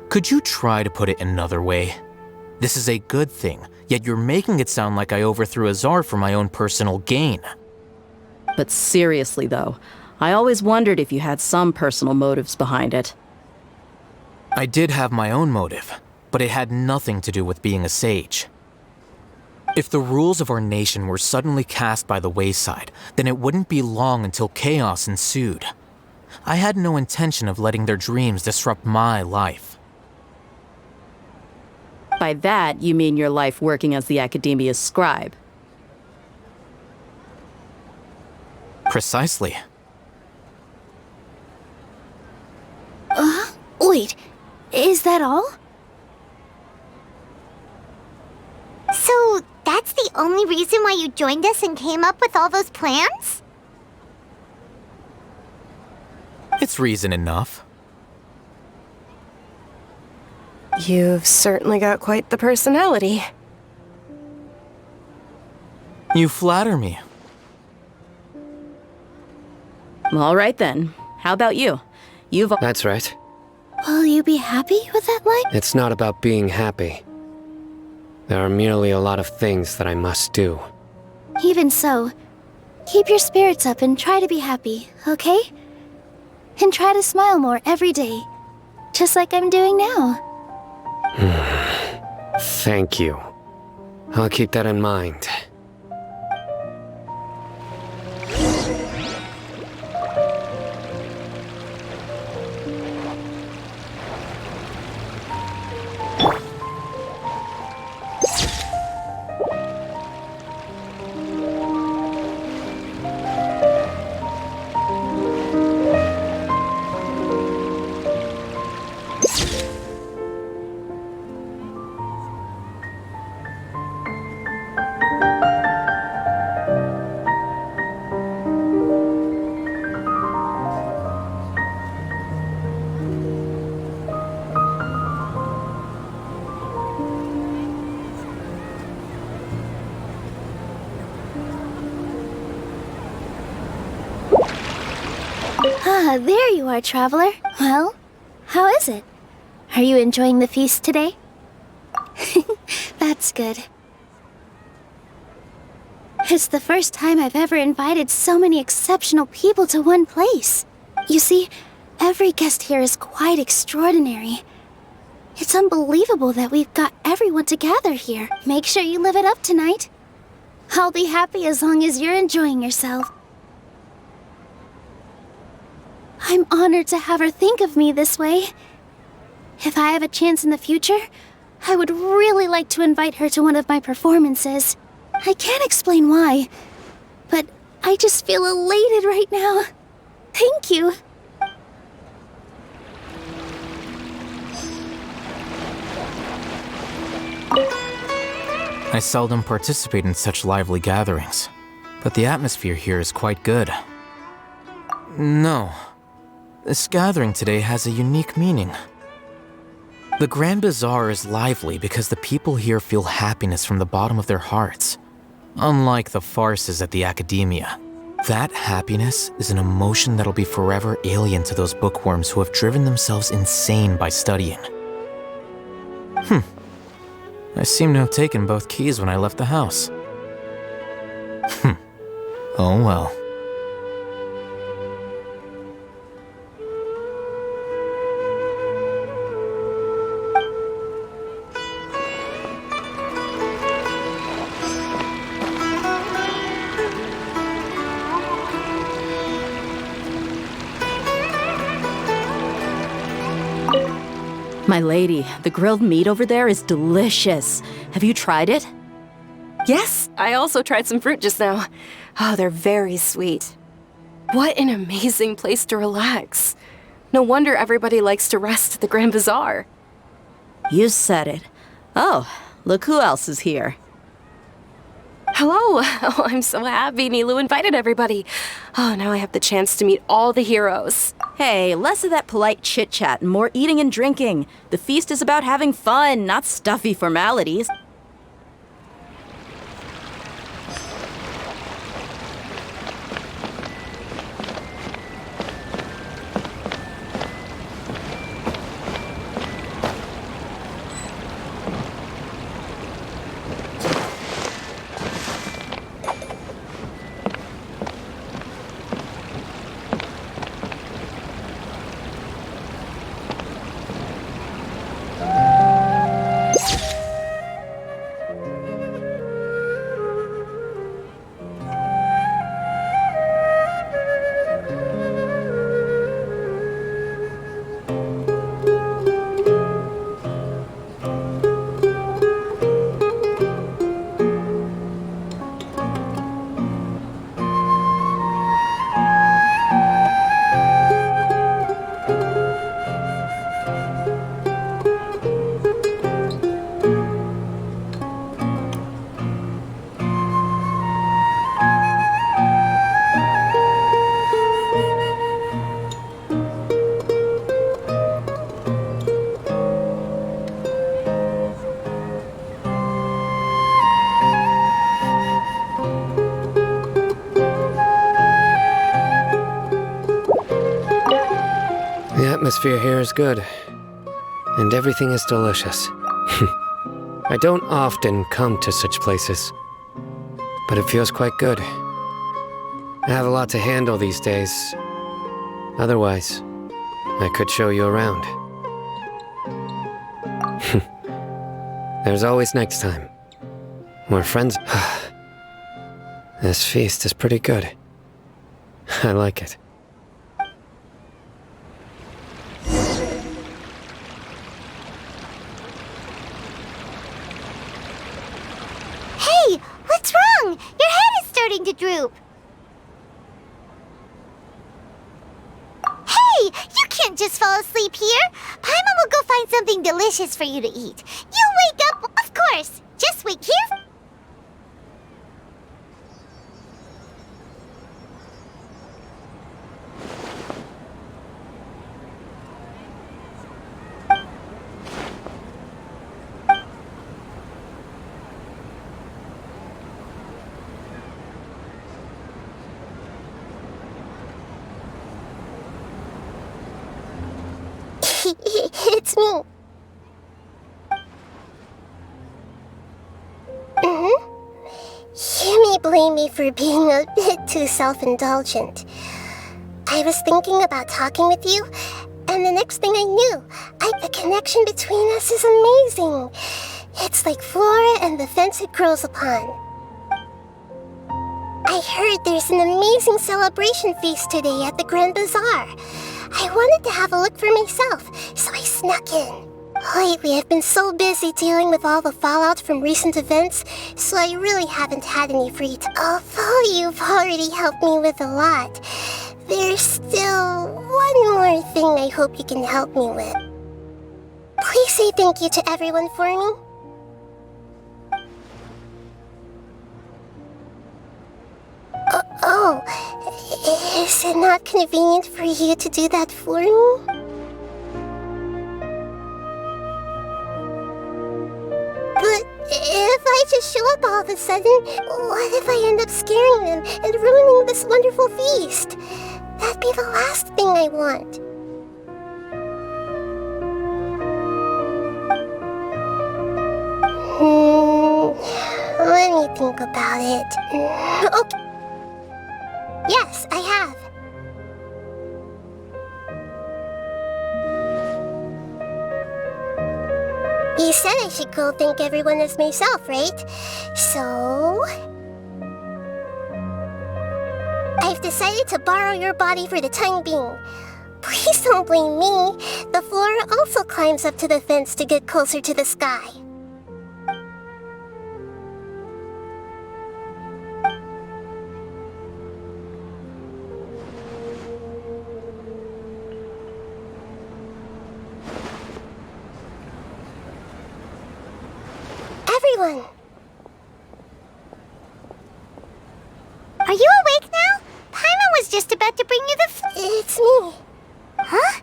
Could you try to put it another way? This is a good thing, yet you're making it sound like I overthrew Azar for my own personal gain. But seriously though, I always wondered if you had some personal motives behind it. I did have my own motive, but it had nothing to do with being a sage. If the rules of our nation were suddenly cast by the wayside, then it wouldn't be long until chaos ensued. I had no intention of letting their dreams disrupt my life. By that, you mean your life working as the Academia's scribe? Precisely. Wait, is that all? So, that's the only reason why you joined us and came up with all those plans? It's reason enough. You've certainly got quite the personality. You flatter me. All right then. How about you? That's right. Will you be happy with that life? It's not about being happy. There are merely a lot of things that I must do. Even so, keep your spirits up and try to be happy, okay? And try to smile more every day, just like I'm doing now. Thank you. I'll keep that in mind. Ah, there you are, traveler. Well, how is it? Are you enjoying the feast today? That's good. It's the first time I've ever invited so many exceptional people to one place. You see, every guest here is quite extraordinary. It's unbelievable that we've got everyone to gather here. Make sure you live it up tonight. I'll be happy as long as you're enjoying yourself. I'm honored to have her think of me this way. If I have a chance in the future, I would really like to invite her to one of my performances. I can't explain why, but I just feel elated right now. Thank you. I seldom participate in such lively gatherings, but the atmosphere here is quite good. No, this gathering today has a unique meaning. The Grand Bazaar is lively because the people here feel happiness from the bottom of their hearts. Unlike the farces at the Academia, that happiness is an emotion that'll be forever alien to those bookworms who have driven themselves insane by studying. I seem to have taken both keys when I left the house. Oh well. My lady, the grilled meat over there is delicious. Have you tried it? Yes, I also tried some fruit just now. Oh, they're very sweet. What an amazing place to relax. No wonder everybody likes to rest at the Grand Bazaar. You said it. Oh, look who else is here. Hello. Oh, I'm so happy Nilu invited everybody. Oh, now I have the chance to meet all the heroes. Hey, less of that polite chit-chat and more eating and drinking. The feast is about having fun, not stuffy formalities. The atmosphere here is good, and everything is delicious. I don't often come to such places, but it feels quite good. I have a lot to handle these days. Otherwise, I could show you around. There's always next time. More friends. This feast is pretty good. I like it. Hey, what's wrong? Your head is starting to droop. Hey, you can't just fall asleep here. Paimon will go find something delicious for you to eat. You wake up, of course. Just wait here. It's me. You may blame me for being a bit too self-indulgent. I was thinking about talking with you, and the next thing I knew, the connection between us is amazing. It's like flora and the fence it grows upon. I heard there's an amazing celebration feast today at the Grand Bazaar. I wanted to have a look for myself, so I snuck in. Lately, I've been so busy dealing with all the fallout from recent events, so I really haven't had any free time. Although you've already helped me with a lot, there's still one more thing I hope you can help me with. Please say thank you to everyone for me. Is it not convenient for you to do that for me? But if I just show up all of a sudden, what if I end up scaring them and ruining this wonderful feast? That'd be the last thing I want. Let me think about it. Okay. Yes, I have. You said I should go thank everyone as myself, right? So... I've decided to borrow your body for the time being. Please don't blame me. The flora also climbs up to the fence to get closer to the sky. Everyone! Are you awake now? Paimon was just about to bring you the It's me. Huh?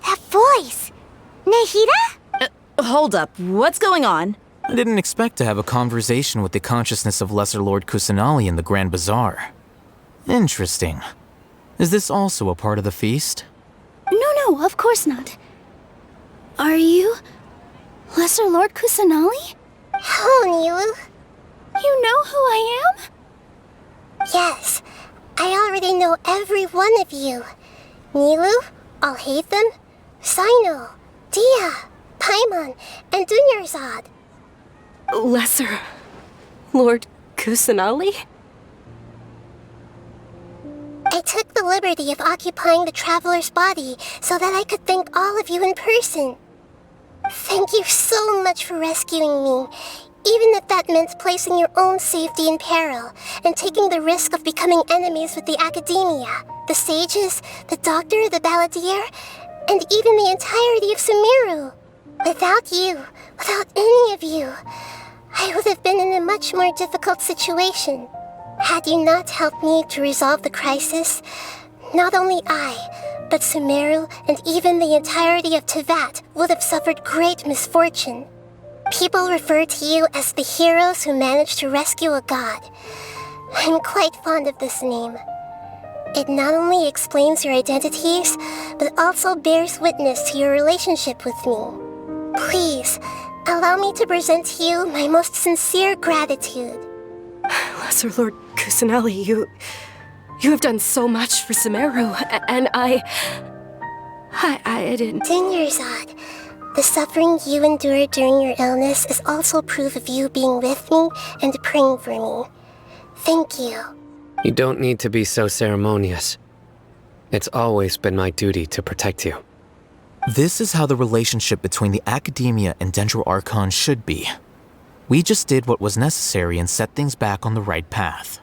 That voice! Nahida? Hold up, what's going on? I didn't expect to have a conversation with the consciousness of Lesser Lord Kusanali in the Grand Bazaar. Interesting. Is this also a part of the feast? No, of course not. Are you... Lesser Lord Kusanali? Hello, Nilu. You know who I am? Yes, I already know every one of you. Nilu, Alhaitham, Sino, Dia, Paimon, and Dunyarzad. Lesser Lord Kusanali? I took the liberty of occupying the traveler's body so that I could thank all of you in person. Thank you so much for rescuing me, even if that meant placing your own safety in peril and taking the risk of becoming enemies with the Academia, the sages, the doctor, the balladeer, and even the entirety of Sumeru. Without you, without any of you, I would have been in a much more difficult situation. Had you not helped me to resolve the crisis, not only I, but Sumeru and even the entirety of Tevat would have suffered great misfortune. People refer to you as the heroes who managed to rescue a god. I'm quite fond of this name. It not only explains your identities, but also bears witness to your relationship with me. Please, allow me to present to you my most sincere gratitude. Lesser Lord Kusanali, you have done so much for Sumeru, and I didn't... Dunyarzad, the suffering you endured during your illness is also proof of you being with me and praying for me. Thank you. You don't need to be so ceremonious. It's always been my duty to protect you. This is how the relationship between the Academia and Dendro Archon should be. We just did what was necessary and set things back on the right path.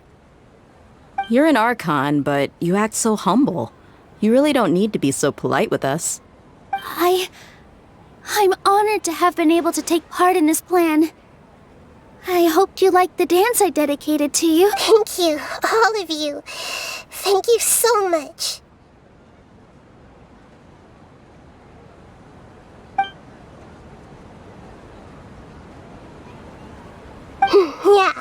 You're an Archon, but you act so humble. You really don't need to be so polite with us. I'm honored to have been able to take part in this plan. I hoped you liked the dance I dedicated to you. Thank you, all of you. Thank you so much. Yeah.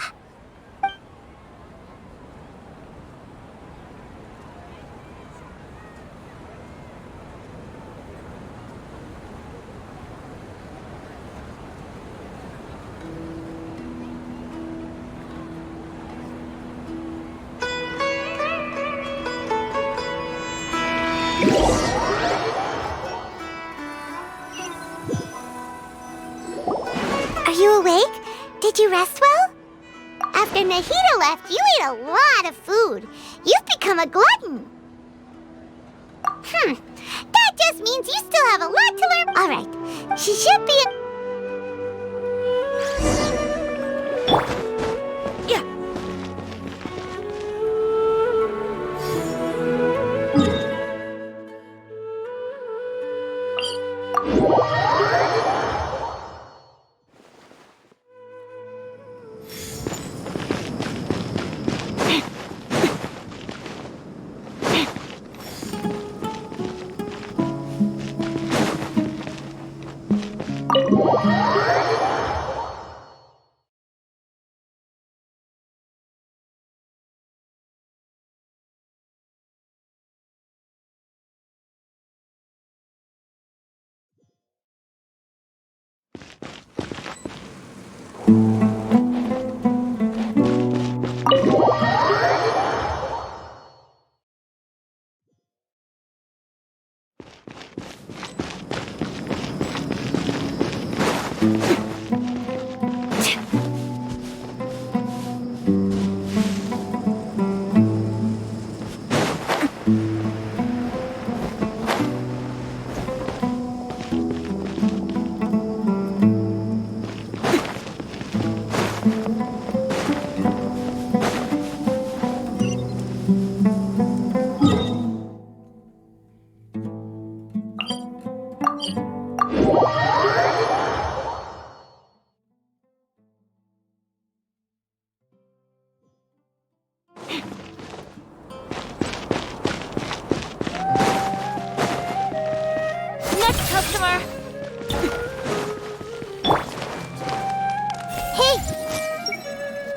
Are you awake? Did you rest well? After Nahida left, you ate a lot of food. You've become a glutton. just means you still have a lot to learn. All right, she should be. Yeah.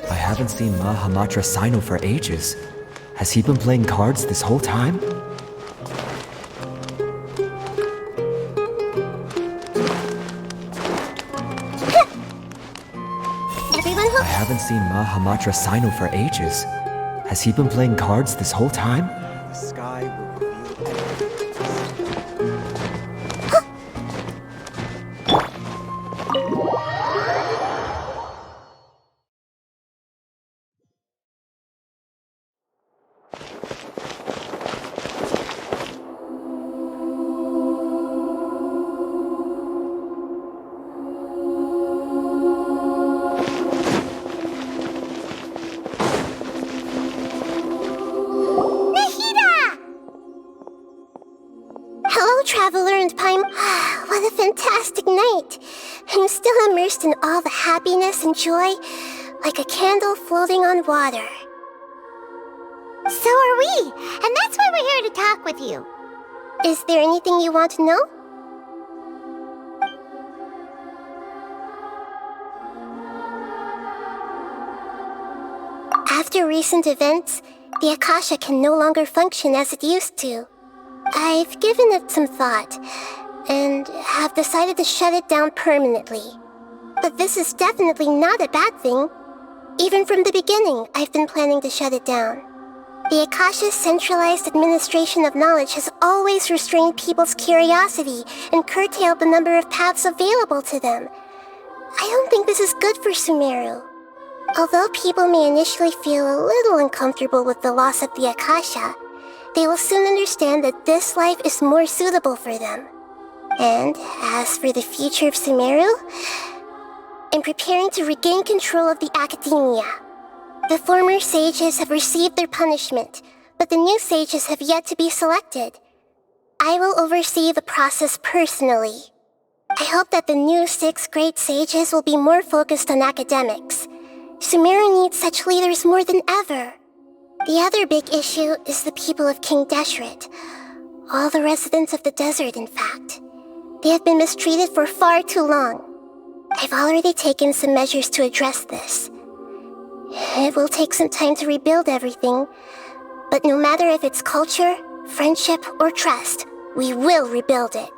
I haven't seen Mahamatra Sino for ages. Has he been playing cards this whole time? I haven't seen Mahamatra Sino for ages. Has he been playing cards this whole time? The sky will What a fantastic night! I'm still immersed in all the happiness and joy, like a candle floating on water. So are we, and that's why we're here to talk with you. Is there anything you want to know? After recent events, the Akasha can no longer function as it used to. I've given it some thought, and have decided to shut it down permanently. But this is definitely not a bad thing. Even from the beginning, I've been planning to shut it down. The Akasha's centralized administration of knowledge has always restrained people's curiosity and curtailed the number of paths available to them. I don't think this is good for Sumeru. Although people may initially feel a little uncomfortable with the loss of the Akasha, they will soon understand that this life is more suitable for them. And as for the future of Sumeru, I'm preparing to regain control of the academia. The former sages have received their punishment, but the new sages have yet to be selected. I will oversee the process personally. I hope that the new 6 great sages will be more focused on academics. Sumeru needs such leaders more than ever. The other big issue is the people of King Deshret. All the residents of the desert, in fact. They have been mistreated for far too long. I've already taken some measures to address this. It will take some time to rebuild everything, but no matter if it's culture, friendship, or trust, we will rebuild it.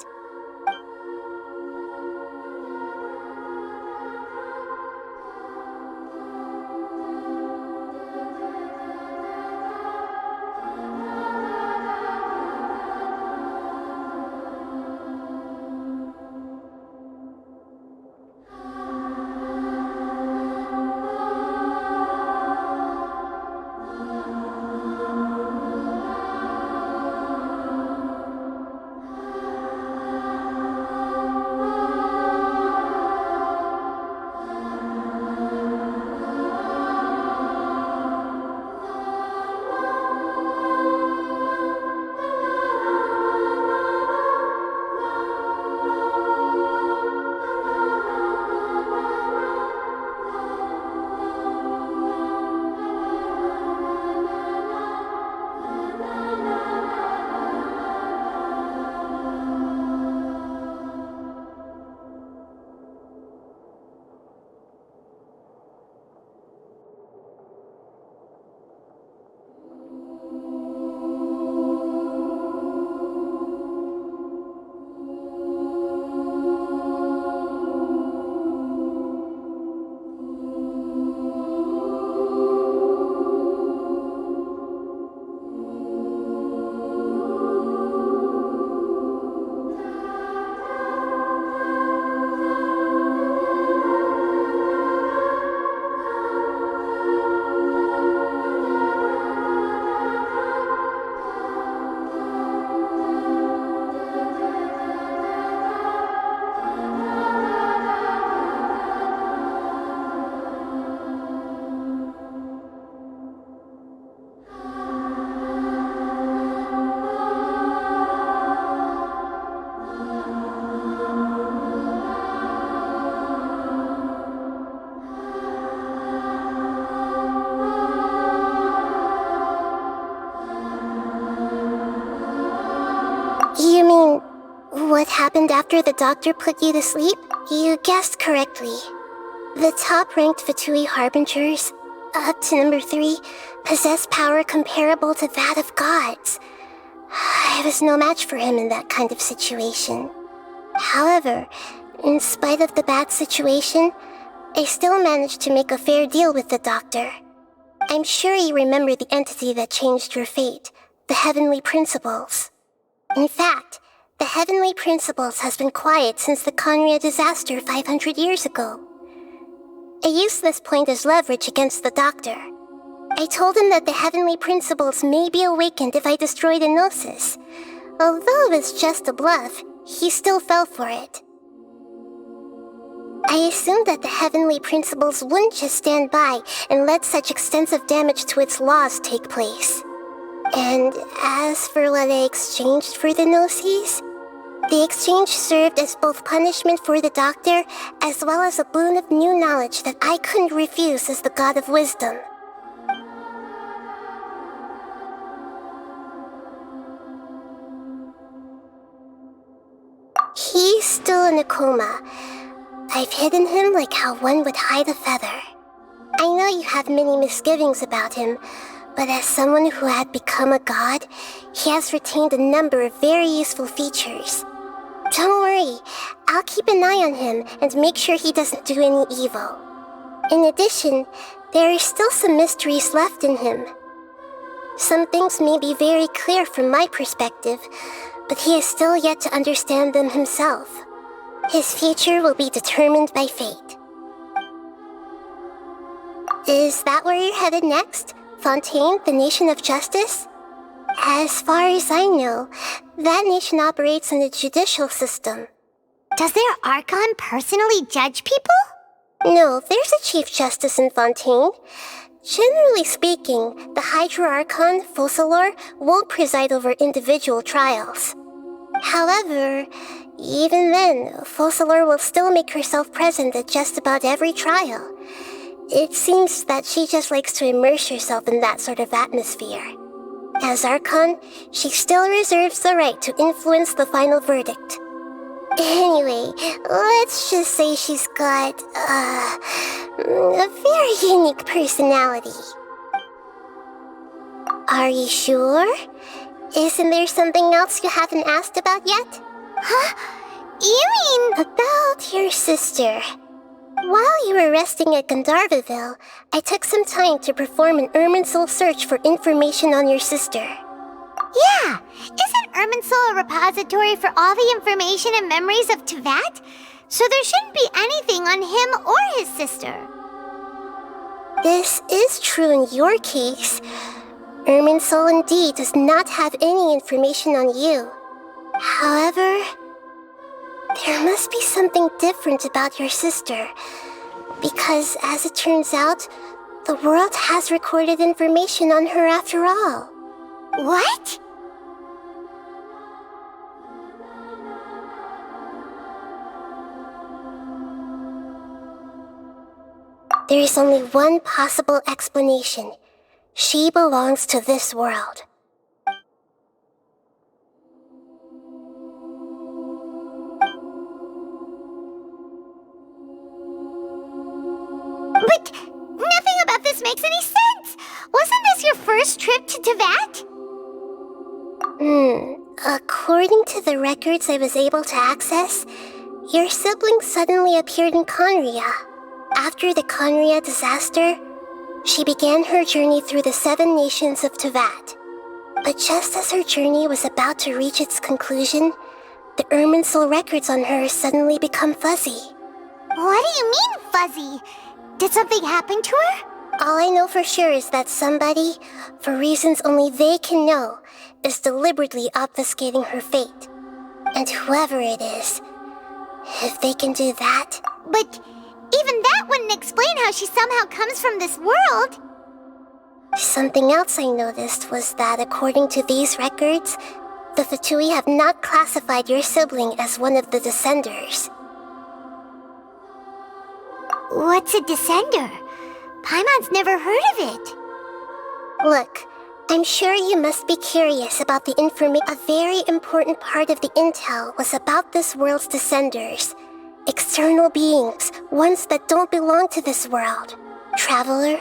What happened after the doctor put you to sleep? You guessed correctly. The top-ranked Fatui Harbingers, up to number 3, possess power comparable to that of gods. I was no match for him in that kind of situation. However, in spite of the bad situation, I still managed to make a fair deal with the doctor. I'm sure you remember the entity that changed your fate, the Heavenly Principles. In fact, the Heavenly Principles has been quiet since the Conria disaster 500 years ago. I used this point as leverage against the doctor. I told him that the Heavenly Principles may be awakened if I destroy the Gnosis. Although it was just a bluff, he still fell for it. I assumed that the Heavenly Principles wouldn't just stand by and let such extensive damage to its laws take place. And as for what I exchanged for the Gnosis, the exchange served as both punishment for the doctor as well as a boon of new knowledge that I couldn't refuse as the God of Wisdom. He's still in a coma. I've hidden him like how one would hide a feather. I know you have many misgivings about him, but as someone who had become a god, he has retained a number of very useful features. Don't worry, I'll keep an eye on him and make sure he doesn't do any evil. In addition, there are still some mysteries left in him. Some things may be very clear from my perspective, but he is still yet to understand them himself. His future will be determined by fate. Is that where you're headed next? Fontaine, the Nation of Justice? As far as I know, that nation operates in a judicial system. Does their Archon personally judge people? No, there's a Chief Justice in Fontaine. Generally speaking, the Hydra Archon, Focalor, won't preside over individual trials. However, even then, Focalor will still make herself present at just about every trial. It seems that she just likes to immerse herself in that sort of atmosphere. As Archon, she still reserves the right to influence the final verdict. Anyway, let's just say she's got, a very unique personality. Are you sure? Isn't there something else you haven't asked about yet? Huh? You mean about your sister? While you were resting at Gandharvaville, I took some time to perform an Irminsul search for information on your sister. Yeah! Isn't Irminsul a repository for all the information and memories of Teyvat? So there shouldn't be anything on him or his sister. This is true in your case. Irminsul indeed does not have any information on you. However, there must be something different about your sister, because as it turns out, the world has recorded information on her after all. What? There is only one possible explanation. She belongs to this world. But nothing about this makes any sense! Wasn't this your first trip to Teyvat? According to the records I was able to access, your sibling suddenly appeared in Conria. After the Conria disaster, she began her journey through the 7 nations of Teyvat. But just as her journey was about to reach its conclusion, the Irminsul records on her suddenly become fuzzy. What do you mean, fuzzy? Did something happen to her? All I know for sure is that somebody, for reasons only they can know, is deliberately obfuscating her fate. And whoever it is, if they can do that... But even that wouldn't explain how she somehow comes from this world. Something else I noticed was that according to these records, the Fatui have not classified your sibling as one of the Descenders. What's a Descender? Paimon's never heard of it. Look, I'm sure you must be curious about the information. A very important part of the intel was about this world's descenders. External beings, ones that don't belong to this world. Traveler,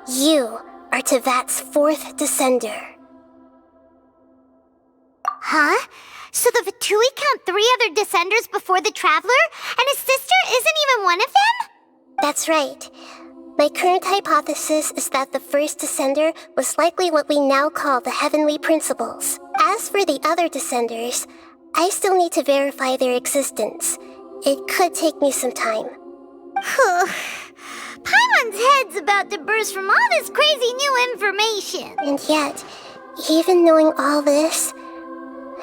you are Tevat's 4th descender. Huh? So the Vatui count 3 other descenders before the Traveler, and his sister isn't even one of them? That's right. My current hypothesis is that the first descender was likely what we now call the Heavenly Principles. As for the other descenders, I still need to verify their existence. It could take me some time. Paimon's head's about to burst from all this crazy new information. And yet, even knowing all this,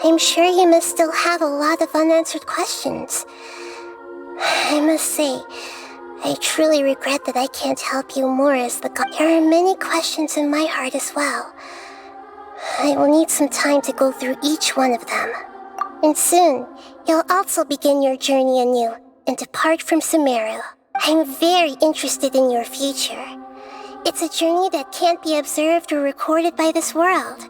I'm sure you must still have a lot of unanswered questions. I must say, I truly regret that I can't help you more as the god. There are many questions in my heart as well. I will need some time to go through each one of them. And soon, you'll also begin your journey anew and depart from Sumeru. I'm very interested in your future. It's a journey that can't be observed or recorded by this world.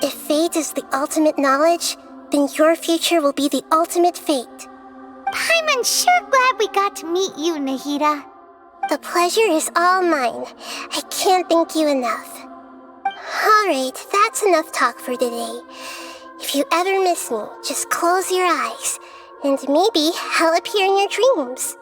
If fate is the ultimate knowledge, then your future will be the ultimate fate. Paimon's sure glad we got to meet you, Nahida. The pleasure is all mine. I can't thank you enough. Alright, that's enough talk for today. If you ever miss me, just close your eyes, and maybe I'll appear in your dreams.